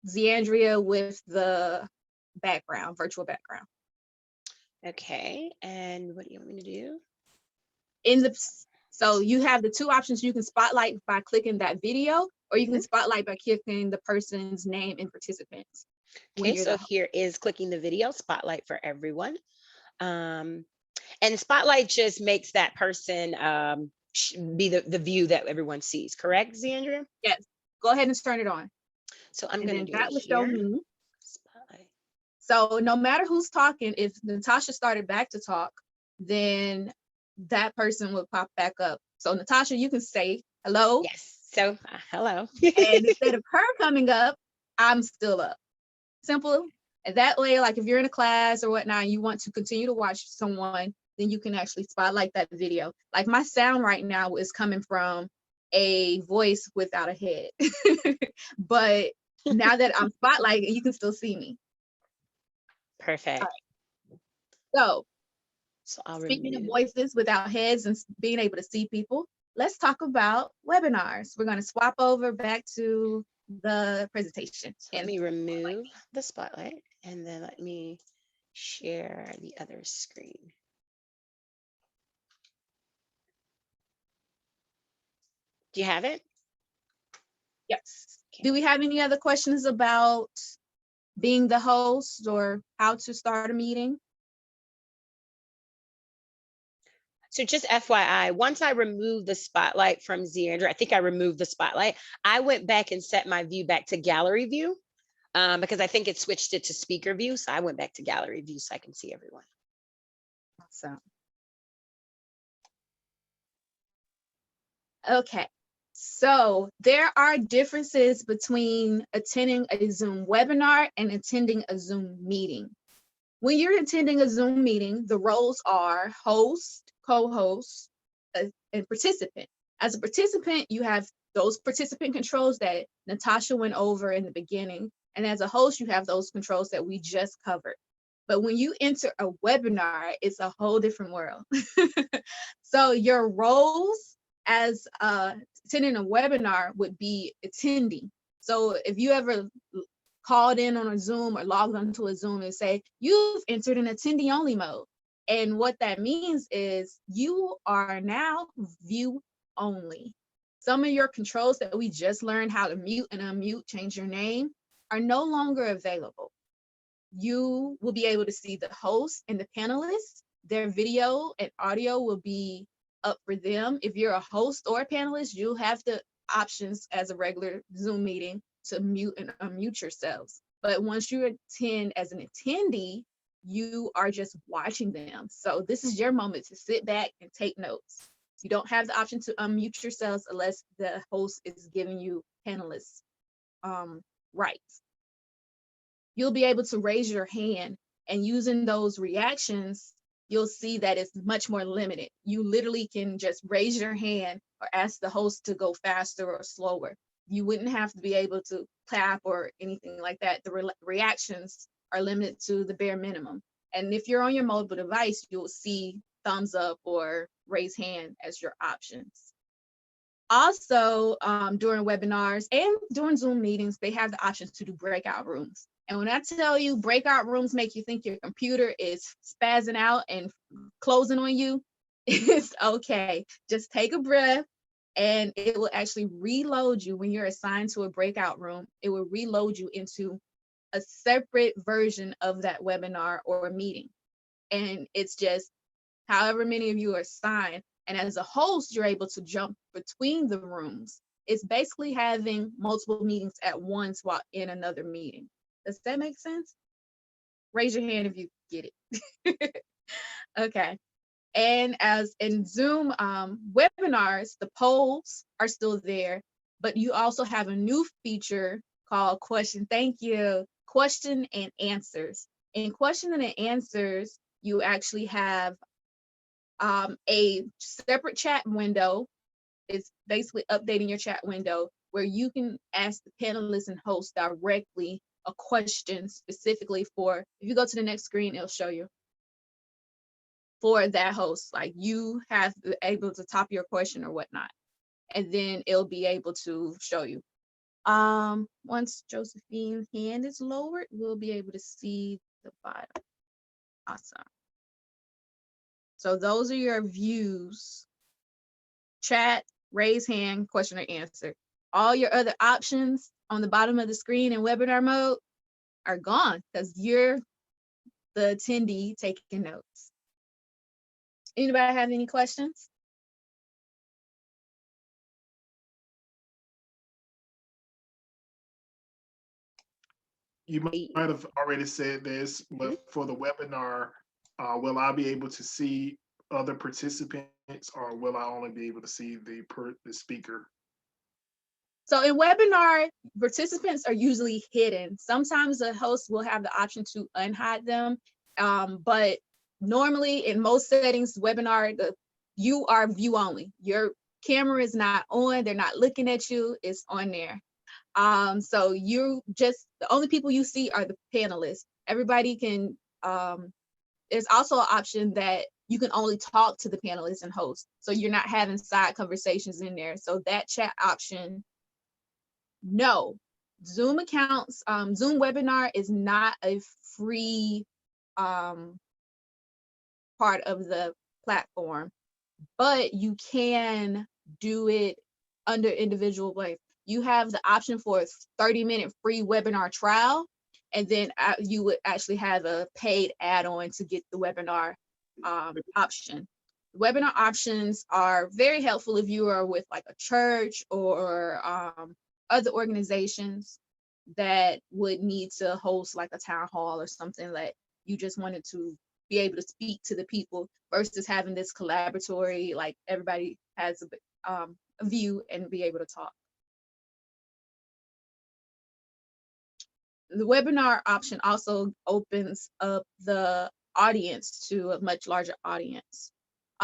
Speaker 10: Zandria with the background, virtual background.
Speaker 1: Okay, and what do you want me to do?
Speaker 10: So you have the two options. You can spotlight by clicking that video, or you can spotlight by clicking the person's name and participants.
Speaker 1: Okay, so here is clicking the video spotlight for everyone. And spotlight just makes that person be the view that everyone sees, correct, Zandria?
Speaker 10: Yes, go ahead and turn it on.
Speaker 1: So I'm going to do
Speaker 10: that
Speaker 1: it
Speaker 10: will show
Speaker 1: here.
Speaker 10: me.
Speaker 1: Spotlight.
Speaker 10: So no matter who's talking, if Natasha started back to talk, then that person will pop back up. So Natasha, you can say hello.
Speaker 1: Yes. So hello.
Speaker 10: And instead of her coming up, I'm still up. Simple. And that way, like if you're in a class or whatnot, and you want to continue to watch someone, then you can actually spotlight that video. Like my sound right now is coming from a voice without a head. But now that I'm spotlighting, you can still see me.
Speaker 1: Perfect.
Speaker 10: So
Speaker 1: I'll
Speaker 10: speaking of
Speaker 1: remove.
Speaker 10: voices without heads and being able to see people, let's talk about webinars. We're going to swap over back to the presentation.
Speaker 1: So let me remove the spotlight and then let me share the other screen. Do you have it?
Speaker 10: Yes. Okay. Do we have any other questions about being the host or how to start a meeting?
Speaker 1: So just FYI, once I removed the spotlight from Zandria, I think I removed the spotlight, I went back and set my view back to gallery view because I think it switched it to speaker view. So I went back to gallery view so I can see everyone.
Speaker 10: Awesome. Okay. So there are differences between attending a Zoom webinar and attending a Zoom meeting. When you're attending a Zoom meeting, the roles are host, co-host, and participant. As a participant, you have those participant controls that Natasha went over in the beginning. And as a host, you have those controls that we just covered. But when you enter a webinar, it's a whole different world. So your roles as attending a webinar would be attending. So if you ever called in on a Zoom or logged onto a Zoom and say, you've entered an attendee only mode. And what that means is you are now view only. Some of your controls that we just learned how to mute and unmute, change your name, are no longer available. You will be able to see the host and the panelists. Their video and audio will be up for them. If you're a host or a panelist, you'll have the options as a regular Zoom meeting to mute and unmute yourselves. But once you attend as an attendee, you are just watching them. So this is your moment to sit back and take notes. You don't have the option to unmute yourselves unless the host is giving you panelists rights. You'll be able to raise your hand, and using those reactions, you'll see that it's much more limited. You literally can just raise your hand or ask the host to go faster or slower. You wouldn't have to be able to clap or anything like that. The reactions are limited to the bare minimum. And if you're on your mobile device, you'll see thumbs up or raise hand as your options. Also, during webinars and during Zoom meetings, they have the option to do breakout rooms. And when I tell you breakout rooms make you think your computer is spazzing out and closing on you, it's okay. Just take a breath and it will actually reload you when you're assigned to a breakout room. It will reload you into a separate version of that webinar or a meeting. And it's just however many of you are assigned. And as a host, you're able to jump between the rooms. It's basically having multiple meetings at once while in another meeting. Does that make sense? Raise your hand if you get it. Okay. And as in Zoom webinars, the polls are still there, but you also have a new feature called question and answers. In question and answers, you actually have a separate chat window. It's basically updating your chat window where you can ask the panelists and hosts directly a question specifically for, if you go to the next screen, it'll show you for that host. Like you have to be able to top your question or whatnot, and then it'll be able to show you. Once Josephine's hand is lowered, we'll be able to see the bottom. Awesome. So those are your views: chat, raise hand, question or answer. All your other options on the bottom of the screen in webinar mode are gone because you're the attendee taking notes. Anybody have any questions?
Speaker 4: You might have already said this, but for the webinar, will I be able to see other participants, or will I only be able to see the speaker?
Speaker 10: So in webinar, participants are usually hidden. Sometimes the host will have the option to unhide them, but normally in most settings, webinar, you are view only. Your camera is not on, they're not looking at you, it's on there. So you just, the only people you see are the panelists. Everybody can, there's also an option that you can only talk to the panelists and hosts. So you're not having side conversations in there. So that chat option, no. Zoom accounts, Zoom webinar is not a free part of the platform, but you can do it under individual ways. You have the option for a 30-minute free webinar trial, and then you would actually have a paid add-on to get the webinar option. Webinar options are very helpful if you are with like a church or other organizations that would need to host like a town hall or something that you just wanted to be able to speak to the people versus having this collaboratory, like everybody has a view and be able to talk. The webinar option also opens up the audience to a much larger audience.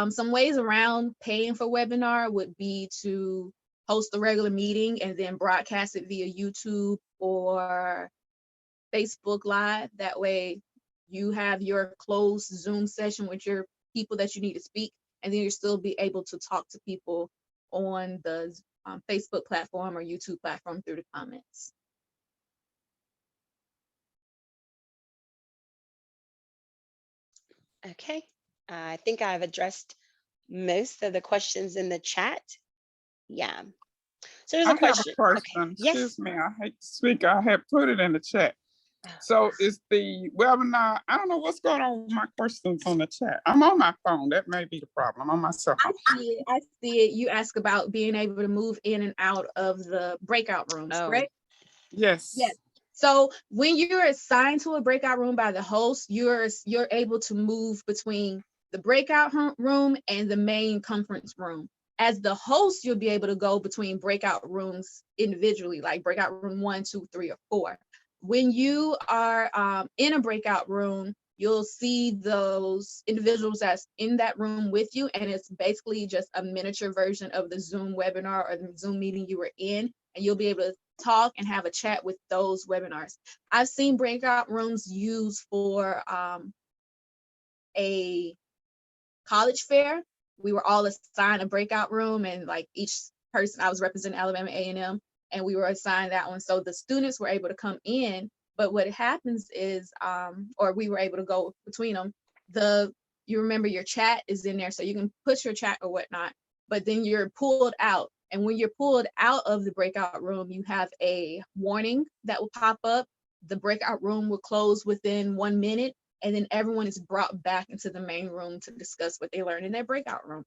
Speaker 10: Some ways around paying for webinar would be to host a regular meeting and then broadcast it via YouTube or Facebook Live. That way you have your closed Zoom session with your people that you need to speak, and then you'll still be able to talk to people on the Facebook platform or YouTube platform through the comments.
Speaker 1: Okay, I think I've addressed most of the questions in the chat. Yeah. So there's a question.
Speaker 8: I have a question.
Speaker 1: Okay.
Speaker 8: Excuse
Speaker 1: Yes.
Speaker 8: me, I hate to speak. I have put it in the chat. So is the webinar, I don't know what's going on with my questions on the chat. I'm on my phone. That may be the problem. I'm on my cell phone.
Speaker 10: I see it. You ask about being able to move in and out of the breakout rooms, correct?
Speaker 8: Yes.
Speaker 10: Yes. So when you're assigned to a breakout room by the host, you're able to move between the breakout room and the main conference room. As the host, you'll be able to go between breakout rooms individually, like breakout room 1, 2, 3, or 4. When you are in a breakout room, you'll see those individuals that's in that room with you, and it's basically just a miniature version of the Zoom webinar or the Zoom meeting you were in, and you'll be able to talk and have a chat with those webinars. I've seen breakout rooms used for a college fair. We were all assigned a breakout room, and like each person, I was representing Alabama A&M, and we were assigned that one. So the students were able to come in, but what happens is, or we were able to go between them. You remember your chat is in there, so you can push your chat or whatnot, but then you're pulled out. And when you're pulled out of the breakout room, you have a warning that will pop up. The breakout room will close within 1 minute, and then everyone is brought back into the main room to discuss what they learned in their breakout room.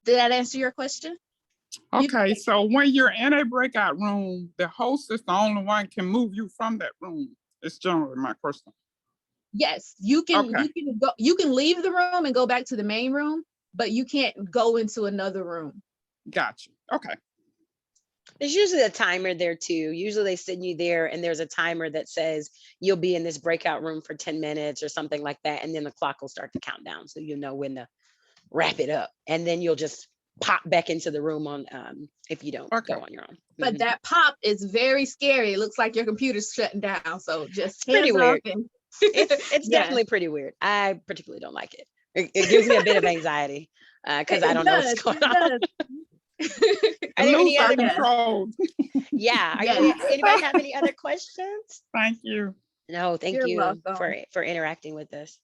Speaker 10: Did that answer your question?
Speaker 8: Okay, so when you're in a breakout room, the host is the only one can move you from that room. It's generally my question.
Speaker 10: Yes, you can.
Speaker 8: Okay.
Speaker 10: You can leave the room and go back to the main room, but you can't go into another room.
Speaker 8: Got you. Okay.
Speaker 1: There's usually a timer there too. Usually they send you there and there's a timer that says you'll be in this breakout room for 10 minutes or something like that. And then the clock will start to count down. So you'll know when to wrap it up. And then you'll just pop back into the room on if you don't
Speaker 8: Okay.
Speaker 1: go on your own.
Speaker 10: But that pop is very scary. It looks like your computer's shutting down. So just
Speaker 1: Pretty
Speaker 10: hands
Speaker 1: weird.
Speaker 10: off and
Speaker 1: It's
Speaker 10: Yeah.
Speaker 1: definitely pretty weird. I particularly don't like it. It gives me a bit of anxiety because I
Speaker 10: It
Speaker 1: don't know
Speaker 10: does,
Speaker 1: what's going
Speaker 10: it
Speaker 1: on.
Speaker 10: does.
Speaker 1: Are there
Speaker 8: Lose
Speaker 1: any
Speaker 8: our
Speaker 1: other?
Speaker 10: Yeah.
Speaker 8: control.
Speaker 1: Yeah.
Speaker 10: Yes.
Speaker 1: Anybody have any other questions?
Speaker 8: Thank you.
Speaker 1: No, thank
Speaker 10: You're
Speaker 1: you
Speaker 10: welcome.
Speaker 1: for interacting with us.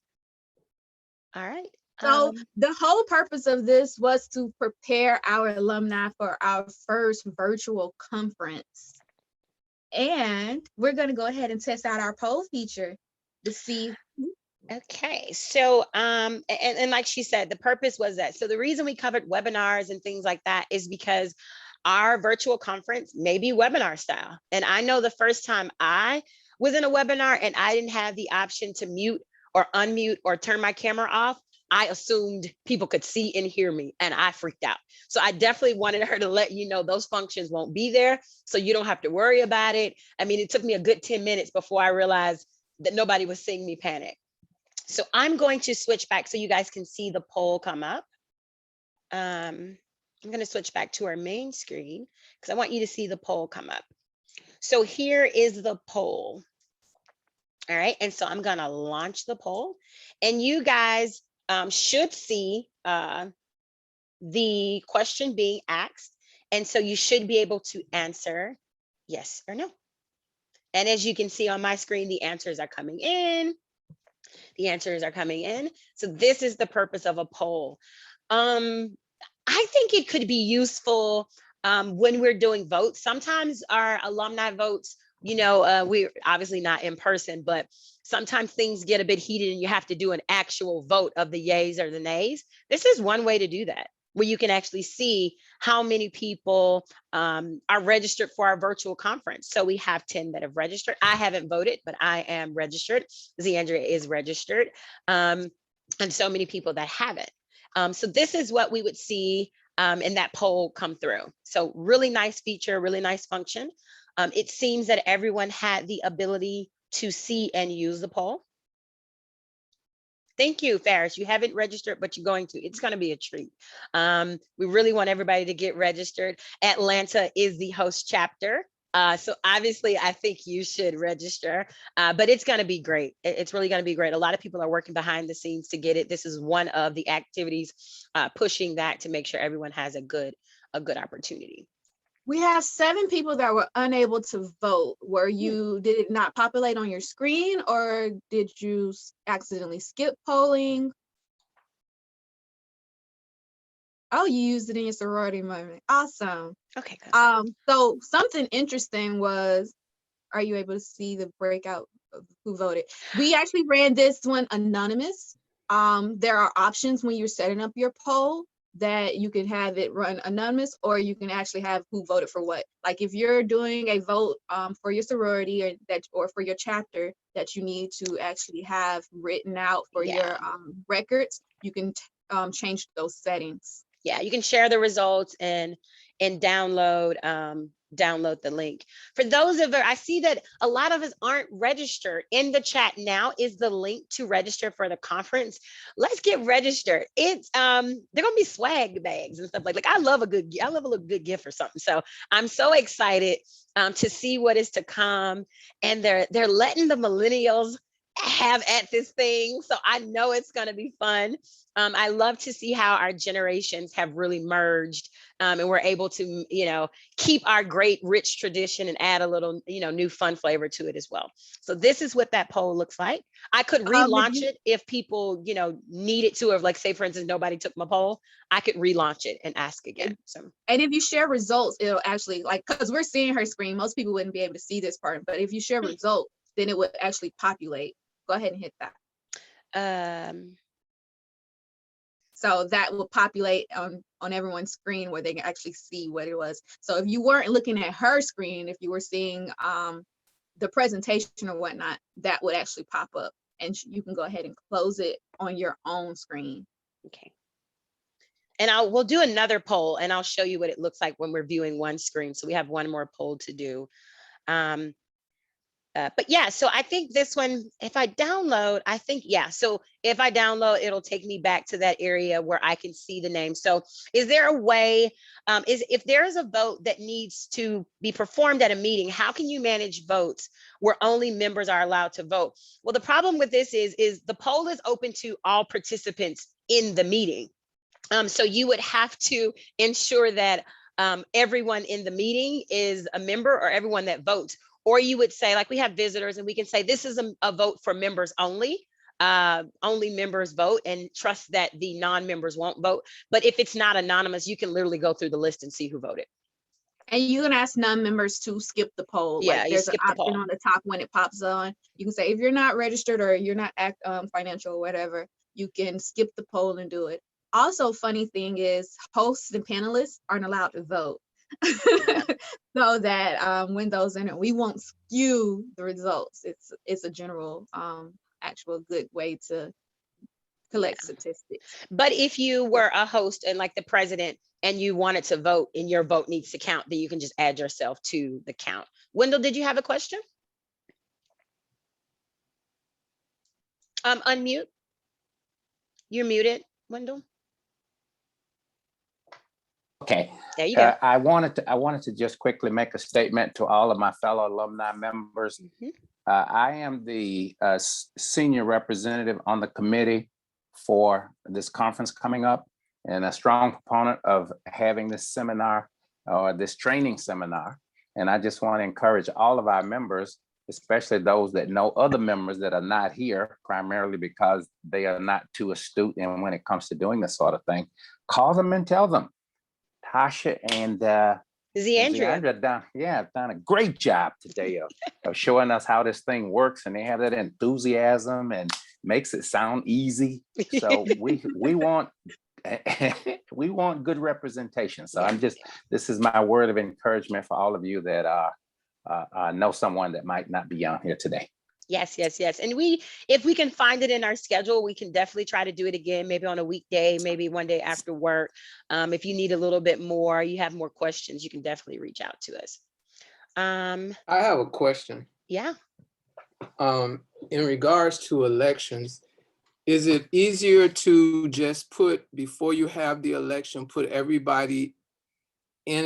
Speaker 1: All right.
Speaker 10: So the whole purpose of this was to prepare our alumni for our first virtual conference. And we're going to go ahead and test out our poll feature to see.
Speaker 1: Okay, so and like she said, the purpose was that. So the reason we covered webinars and things like that is because our virtual conference may be webinar style. And I know the first time I was in a webinar and I didn't have the option to mute or unmute or turn my camera off, I assumed people could see and hear me and I freaked out. So I definitely wanted her to let you know those functions won't be there. So you don't have to worry about it. I mean, it took me a good 10 minutes before I realized that nobody was seeing me panic. So I'm going to switch back so you guys can see the poll come up. I'm going to switch back to our main screen because I want you to see the poll come up. So here is the poll. All right, and so I'm going to launch the poll and you guys should see the question being asked. And so you should be able to answer yes or no. And as you can see on my screen, the answers are coming in. The answers are coming in. So this is the purpose of a poll. I think it could be useful when we're doing votes. Sometimes our alumni votes, we're obviously not in person, but sometimes things get a bit heated and you have to do an actual vote of the yays or the nays. This is one way to do that, where you can actually see how many people are registered for our virtual conference. So we have 10 that have registered. I haven't voted, but I am registered. Zandria is registered. And so many people that haven't. So this is what we would see in that poll come through. So really nice feature, really nice function. It seems that everyone had the ability to see and use the poll. Thank you, Ferris. You haven't registered, but you're going to. It's going to be a treat. We really want everybody to get registered. Atlanta is the host chapter. So obviously, I think you should register, but it's going to be great. It's really going to be great. A lot of people are working behind the scenes to get it. This is one of the activities pushing that to make sure everyone has a good opportunity.
Speaker 10: We have 7 people that were unable to vote. Did it not populate on your screen or did you accidentally skip polling? Oh, you used it in your sorority moment. Awesome.
Speaker 1: Okay, good.
Speaker 10: So something interesting was, are you able to see the breakout of who voted? We actually ran this one anonymous. There are options when you're setting up your poll that you can have it run anonymous, or you can actually have who voted for what. Like if you're doing a vote for your sorority or for your chapter that you need to actually have written out for your records, you can change those settings.
Speaker 1: Yeah, you can share the results and download the link. For those of us, I see that a lot of us aren't registered. In the chat now is the link to register for the conference. Let's get registered. It's they're gonna be swag bags and stuff like I love a good gift or something. So I'm so excited to see what is to come. And they're letting the millennials have at this thing. So I know it's going to be fun. I love to see how our generations have really merged and we're able to, keep our great rich tradition and add a little, new fun flavor to it as well. So this is what that poll looks like. I could relaunch it if people, needed to, or like say, for instance, nobody took my poll, I could relaunch it and ask again. So, and
Speaker 10: if you share results, it'll actually because we're seeing her screen, most people wouldn't be able to see this part, but if you share results, then it would actually populate. Go ahead and hit that. So that will populate on everyone's screen where they can actually see what it was. So if you weren't looking at her screen, if you were seeing the presentation or whatnot, that would actually pop up and you can go ahead and close it on your own screen.
Speaker 1: Okay. And we'll do another poll, and I'll show you what it looks like when we're viewing one screen. So we have one more poll to do. But yeah, so I think this one, if I download, I think, yeah. So if I download, it'll take me back to that area where I can see the name. So is there a way, if there is a vote that needs to be performed at a meeting, how can you manage votes where only members are allowed to vote? Well, the problem with this is the poll is open to all participants in the meeting. So you would have to ensure that everyone in the meeting is a member, or everyone that votes. Or you would say, like, we have visitors, and we can say this is a vote for members only. Only members vote, and trust that the non-members won't vote. But if it's not anonymous, you can literally go through the list and see who voted.
Speaker 10: And you can ask non-members to skip the poll.
Speaker 1: Yeah,
Speaker 10: like
Speaker 1: you
Speaker 10: there's an
Speaker 1: skip the
Speaker 10: option
Speaker 1: poll.
Speaker 10: on the top when it pops on. You can say if you're not registered or you're not financial or whatever, you can skip the poll and do it. Also, funny thing is hosts and panelists aren't allowed to vote. So that when those enter, we won't skew the results. It's a general actual good way to collect statistics.
Speaker 1: But if you were a host and like the president, and you wanted to vote and your vote needs to count, then you can just add yourself to the count. Wendell, did you have a question? Unmute. You're muted, Wendell.
Speaker 9: Okay.
Speaker 1: There you go.
Speaker 9: I wanted to just quickly make a statement to all of my fellow alumni members. I am the senior representative on the committee for this conference coming up, and a strong proponent of having this seminar or this training seminar. And I just want to encourage all of our members, especially those that know other members that are not here, primarily because they are not too astute. And when it comes to doing this sort of thing, call them and tell them. Tasha and
Speaker 1: Zeandria
Speaker 9: done a great job today of showing us how this thing works, and they have that enthusiasm and makes it sound easy. So we want good representation. So this is my word of encouragement for all of you that know someone that might not be on here today.
Speaker 1: Yes. And if we can find it in our schedule, we can definitely try to do it again, maybe on a weekday, maybe one day after work. If you need a little bit more, you have more questions, you can definitely reach out to us.
Speaker 11: I have a question.
Speaker 1: Yeah.
Speaker 11: In regards to elections, is it easier to just put, before you have the election, put everybody in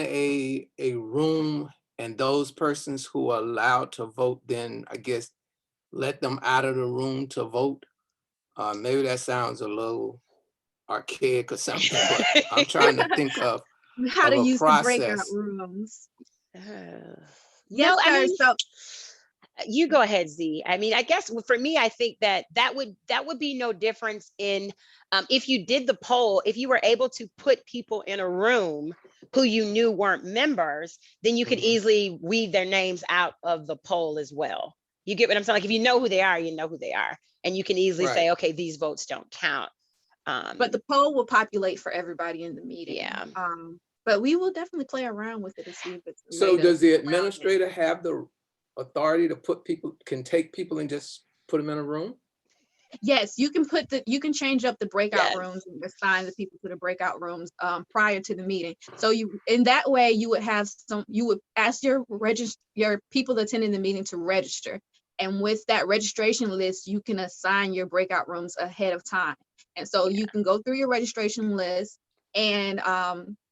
Speaker 11: a room, and those persons who are allowed to vote, then I guess let them out of the room to vote? Maybe that sounds a little archaic or something, but I'm trying to think of
Speaker 10: how to use the breakout
Speaker 11: process.
Speaker 10: rooms.
Speaker 1: No, I mean, so you go ahead, Z. I mean, I guess for me, I think that would be no difference in if you did the poll. If you were able to put people in a room who you knew weren't members, then you could easily weed their names out of the poll as well. You get what I'm saying? Like, if you know who they are, you know who they are, and you can easily say, okay, these votes don't count.
Speaker 10: But the poll will populate for everybody in the meeting.
Speaker 1: Yeah.
Speaker 10: But we will definitely play around with it to see if it's.
Speaker 11: So does the administrator have the authority to can take people and just put them in a room?
Speaker 10: Yes, you can change up the breakout rooms and assign the people to the breakout rooms prior to the meeting. So in that way, you would ask your people attending the meeting to register. And with that registration list, you can assign your breakout rooms ahead of time. And so you can go through your registration list and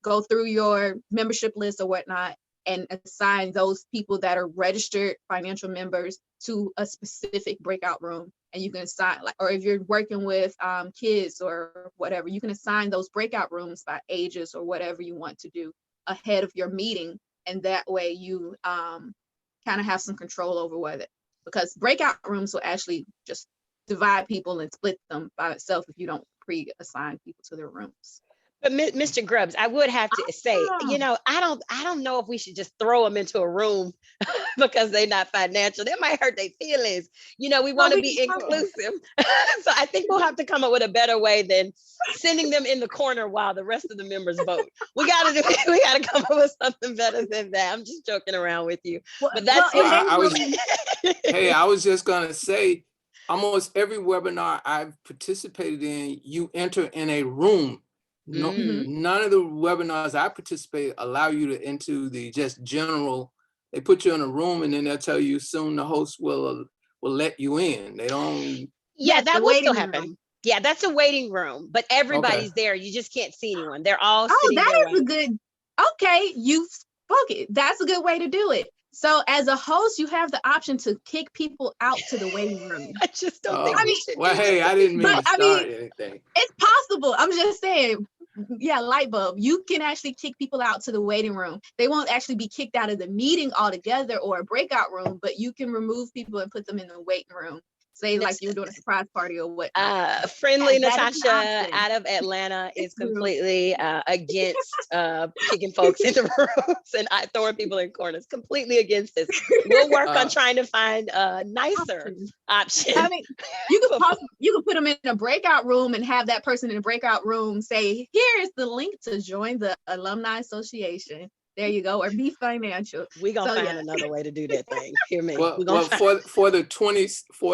Speaker 10: go through your membership list or whatnot, and assign those people that are registered financial members to a specific breakout room. And you can assign, or if you're working with kids or whatever, you can assign those breakout rooms by ages or whatever you want to do ahead of your meeting. And that way you kind of have some control over whether, because breakout rooms will actually just divide people and split them by itself if you don't pre-assign people to their rooms.
Speaker 1: But Mr. Grubbs, I would have to say, I don't know if we should just throw them into a room because they're not financial. That might hurt their feelings. We want to be inclusive. So I think we'll have to come up with a better way than sending them in the corner while the rest of the members vote. We got to come up with something better than that. I'm just joking around with you. But that's
Speaker 11: I was just gonna say, almost every webinar I've participated in, you enter in a room. No,
Speaker 10: Mhm.
Speaker 11: none of the webinars I participate allow you to into the just general. They put you in a room and then they'll tell you soon the host will let you in. They don't.
Speaker 1: Yeah,
Speaker 10: Yes,
Speaker 1: that
Speaker 10: the
Speaker 1: will still
Speaker 10: waiting
Speaker 1: happen.
Speaker 10: room.
Speaker 1: Yeah, that's a waiting room, but
Speaker 11: Okay.
Speaker 1: everybody's there. You just can't see anyone. They're all
Speaker 10: Oh,
Speaker 1: sitting there
Speaker 10: that is a
Speaker 1: waiting.
Speaker 10: good, okay, you spoke it. That's a good way to do it. So as a host, you have the option to kick people out to the waiting room.
Speaker 1: I just don't think
Speaker 10: I
Speaker 11: Oh,
Speaker 1: we
Speaker 10: mean,
Speaker 1: should
Speaker 11: well,
Speaker 1: do
Speaker 11: hey,
Speaker 1: that.
Speaker 11: I didn't mean
Speaker 10: but
Speaker 11: to
Speaker 10: I
Speaker 11: start
Speaker 10: mean,
Speaker 11: anything.
Speaker 10: it's possible. I'm just saying, yeah, light bulb. You can actually kick people out to the waiting room. They won't actually be kicked out of the meeting altogether or a breakout room, but you can remove people and put them in the waiting room. Say like you were doing a surprise party or whatnot.
Speaker 1: Friendly
Speaker 10: Yeah, that is an
Speaker 1: Natasha
Speaker 10: option.
Speaker 1: out of Atlanta is
Speaker 10: It's rude.
Speaker 1: completely against kicking folks into rooms and throwing people in corners. Completely against this. We'll work on trying to find a nicer option.
Speaker 10: I mean, you could put them in a breakout room and have that person in the breakout room say, "Here is the link to join the Alumni Association." There you go, or be financial.
Speaker 1: We're gonna
Speaker 10: So,
Speaker 1: find
Speaker 10: yeah.
Speaker 1: another way to do that thing. Hear me.
Speaker 11: Well,
Speaker 1: We're gonna
Speaker 11: for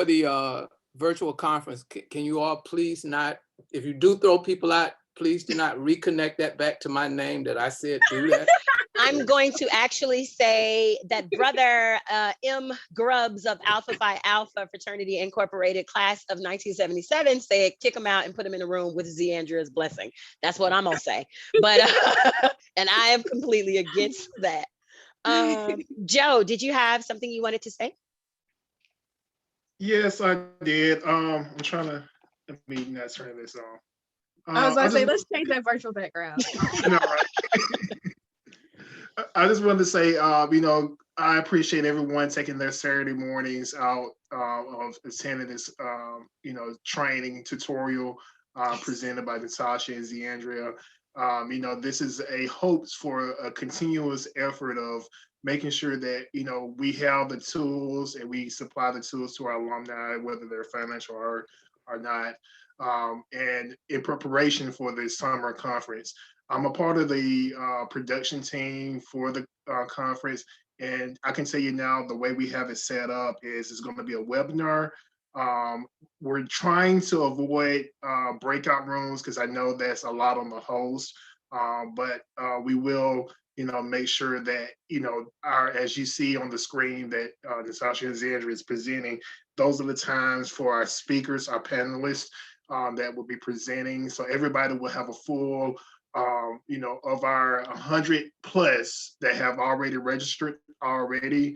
Speaker 11: the virtual conference, can you all please not, if you do throw people out, please do not reconnect that back to my name that I said do that.
Speaker 1: I'm going to actually say that brother M. Grubbs of Alpha Phi Alpha Fraternity Incorporated, class of 1977, said kick him out and put him in a room with Z. Andrea's blessing. That's what I'm gonna say. But and I am completely against that. Joe, did you have something you wanted to say?
Speaker 4: Yes, I did. I'm trying to let me not turn this on.
Speaker 10: I was
Speaker 4: I
Speaker 10: gonna say,
Speaker 4: just-
Speaker 10: let's change that virtual background.
Speaker 4: No, right. I just wanted to say, I appreciate everyone taking their Saturday mornings out of attending this, training tutorial presented by Natasha and Zandria. This is a hopes for a continuous effort of making sure that, we have the tools and we supply the tools to our alumni, whether they're financial or not, and in preparation for the summer conference. I'm a part of the production team for the conference, and I can tell you now the way we have it set up is it's going to be a webinar. We're trying to avoid breakout rooms because I know that's a lot on the host, but we will, make sure that, as you see on the screen that Natasha and Zandra is presenting, those are the times for our speakers, our panelists that will be presenting. So everybody will have a full of our 100 plus that have already registered already,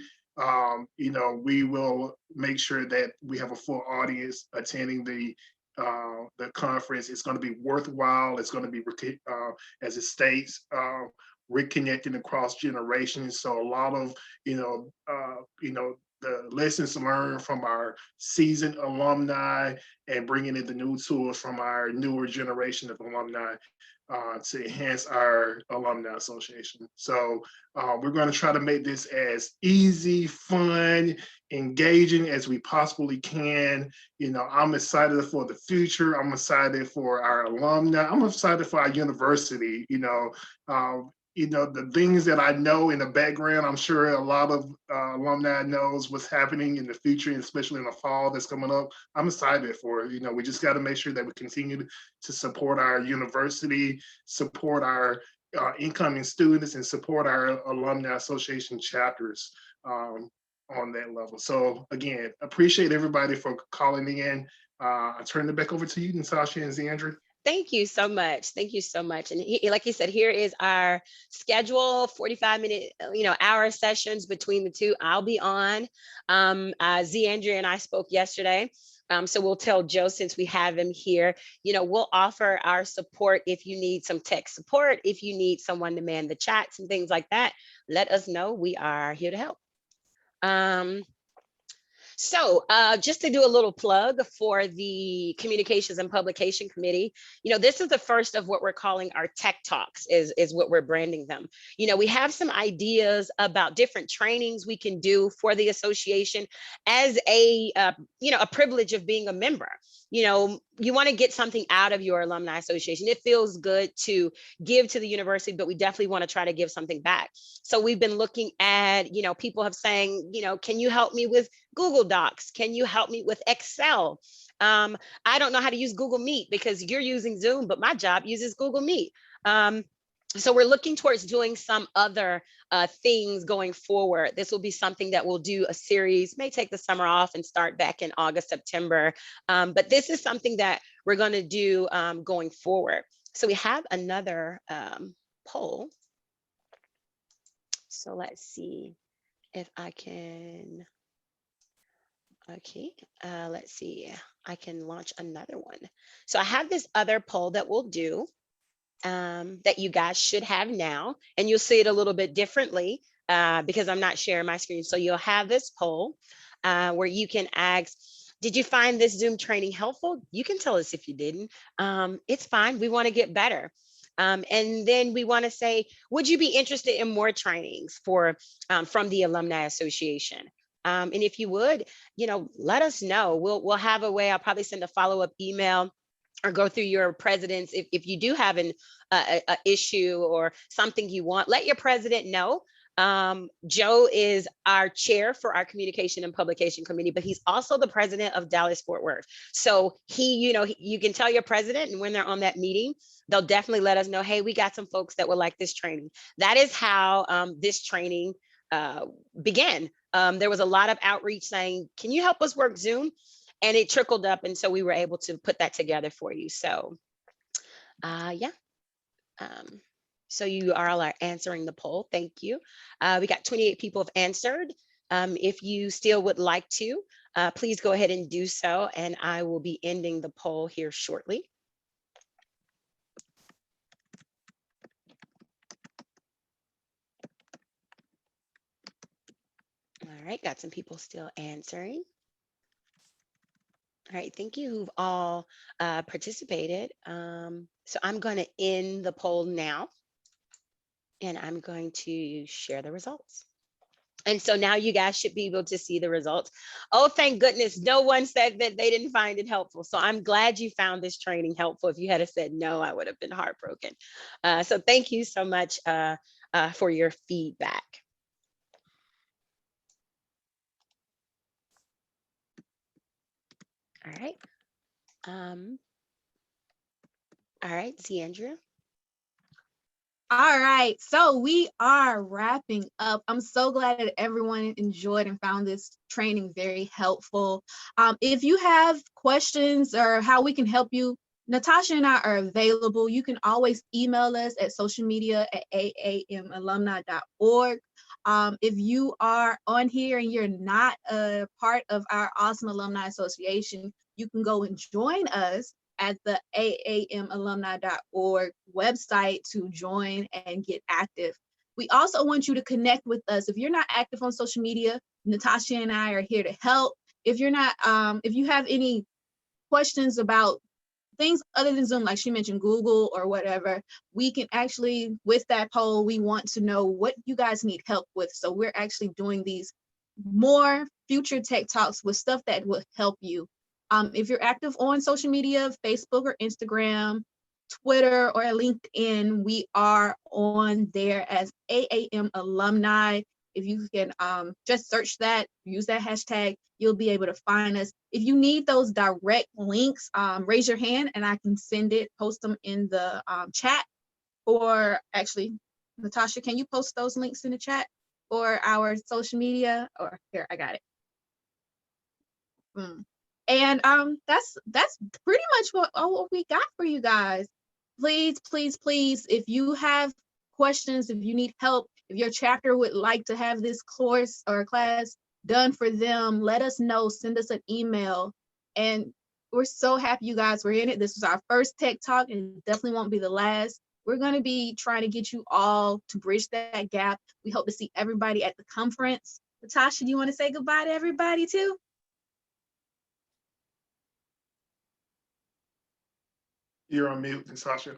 Speaker 4: we will make sure that we have a full audience attending the conference. It's going to be worthwhile. It's going to be, as it states, reconnecting across generations. So a lot of, the lessons learned from our seasoned alumni and bringing in the new tools from our newer generation of alumni to enhance our alumni association. So we're going to try to make this as easy, fun, engaging as we possibly can. I'm excited for the future. I'm excited for our alumni. I'm excited for our university. The things that I know in the background, I'm sure a lot of alumni knows what's happening in the future, and especially in the fall that's coming up. I'm excited for it. We just got to make sure that we continue to support our university, support our incoming students, and support our alumni association chapters on that level. So again, appreciate everybody for calling in. I turn it back over to you, Natasha and Zandra.
Speaker 1: Thank you so much. Thank you so much. And like you said, here is our schedule, 45-minute, hour sessions between the two. I'll be on. Z. Andrea and I spoke yesterday. So we'll tell Joe, since we have him here, we'll offer our support if you need some tech support, if you need someone to man the chats and things like that, let us know. We are here to help. So just to do a little plug for the Communications and Publication Committee, this is the first of what we're calling our tech talks is what we're branding them. We have some ideas about different trainings we can do for the association as a privilege of being a member. You want to get something out of your alumni association. It feels good to give to the university, but we definitely want to try to give something back. So we've been looking at, people have saying, can you help me with Google Docs? Can you help me with Excel? I don't know how to use Google Meet because you're using Zoom, but my job uses Google Meet. So we're looking towards doing some other things going forward. This will be something that we'll do a series, may take the summer off and start back in August, September. But this is something that we're going to do going forward. So we have another poll. So let's see if I can. Okay, let's see. I can launch another one. So I have this other poll that we'll do. That you guys should have now, and you'll see it a little bit differently because I'm not sharing my screen. So you'll have this poll where you can ask, did you find this Zoom training helpful? You can tell us if you didn't. It's fine. We want to get better. And then we want to say, would you be interested in more trainings from the Alumni Association? And if you would, let us know. We'll have a way. I'll probably send a follow-up email or go through your presidents. If you do have an issue or something you want, let your president know. Joe is our chair for our communication and publication committee, but he's also the president of Dallas Fort Worth. So you can tell your president, and when they're on that meeting, they'll definitely let us know, hey, we got some folks that would like this training. That is how this training began. There was a lot of outreach saying, can you help us work Zoom? And it trickled up, and so we were able to put that together for you. So, yeah. So you all are answering the poll. Thank you. We got 28 people have answered. If you still would like to, please go ahead and do so, and I will be ending the poll here shortly. All right, got some people still answering. All right, thank you who've all participated. So I'm going to end the poll now, and I'm going to share the results. And so now you guys should be able to see the results. Oh, thank goodness, no one said that they didn't find it helpful. So I'm glad you found this training helpful. If you had said no, I would have been heartbroken. So thank you so much for your feedback. All right. All right, Andrea.
Speaker 10: All right, so we are wrapping up. I'm so glad that everyone enjoyed and found this training very helpful. If you have questions or how we can help you, Natasha and I are available. You can always email us at social media at aamalumni.org. If you are on here and you're not a part of our awesome Alumni Association, you can go and join us at the AAMalumni.org website to join and get active. We also want you to connect with us. If you're not active on social media, Natasha and I are here to help. If you're not, if you have any questions about things other than Zoom, like she mentioned, Google or whatever, we can actually, with that poll, we want to know what you guys need help with. So we're actually doing these more future tech talks with stuff that will help you. If you're active on social media, Facebook or Instagram, Twitter or LinkedIn, we are on there as AAM Alumni. If you can just search that, use that hashtag, you'll be able to find us. If you need those direct links, raise your hand and I can send it, post them in the chat. Or actually, Natasha, can you post those links in the chat for our social media? Or here, I got it. And that's pretty much what we got for you guys. Please, please, please, if you have questions, if you need help, if your chapter would like to have this course or class done for them, let us know, send us an email. And we're so happy you guys were in it. This was our first tech talk and it definitely won't be the last. We're going to be trying to get you all to bridge that gap. We hope to see everybody at the conference. Natasha, do you want to say goodbye to everybody too?
Speaker 4: You're on mute, Natasha.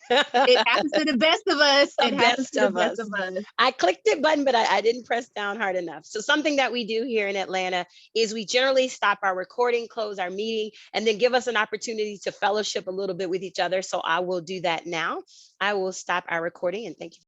Speaker 10: It happens to the best of us.
Speaker 1: The
Speaker 10: it happens
Speaker 1: best
Speaker 10: to the
Speaker 1: of
Speaker 10: best
Speaker 1: us.
Speaker 10: of us.
Speaker 1: I clicked it button, but I didn't press down hard enough. So something that we do here in Atlanta is we generally stop our recording, close our meeting, and then give us an opportunity to fellowship a little bit with each other. So I will do that now. I will stop our recording and thank you.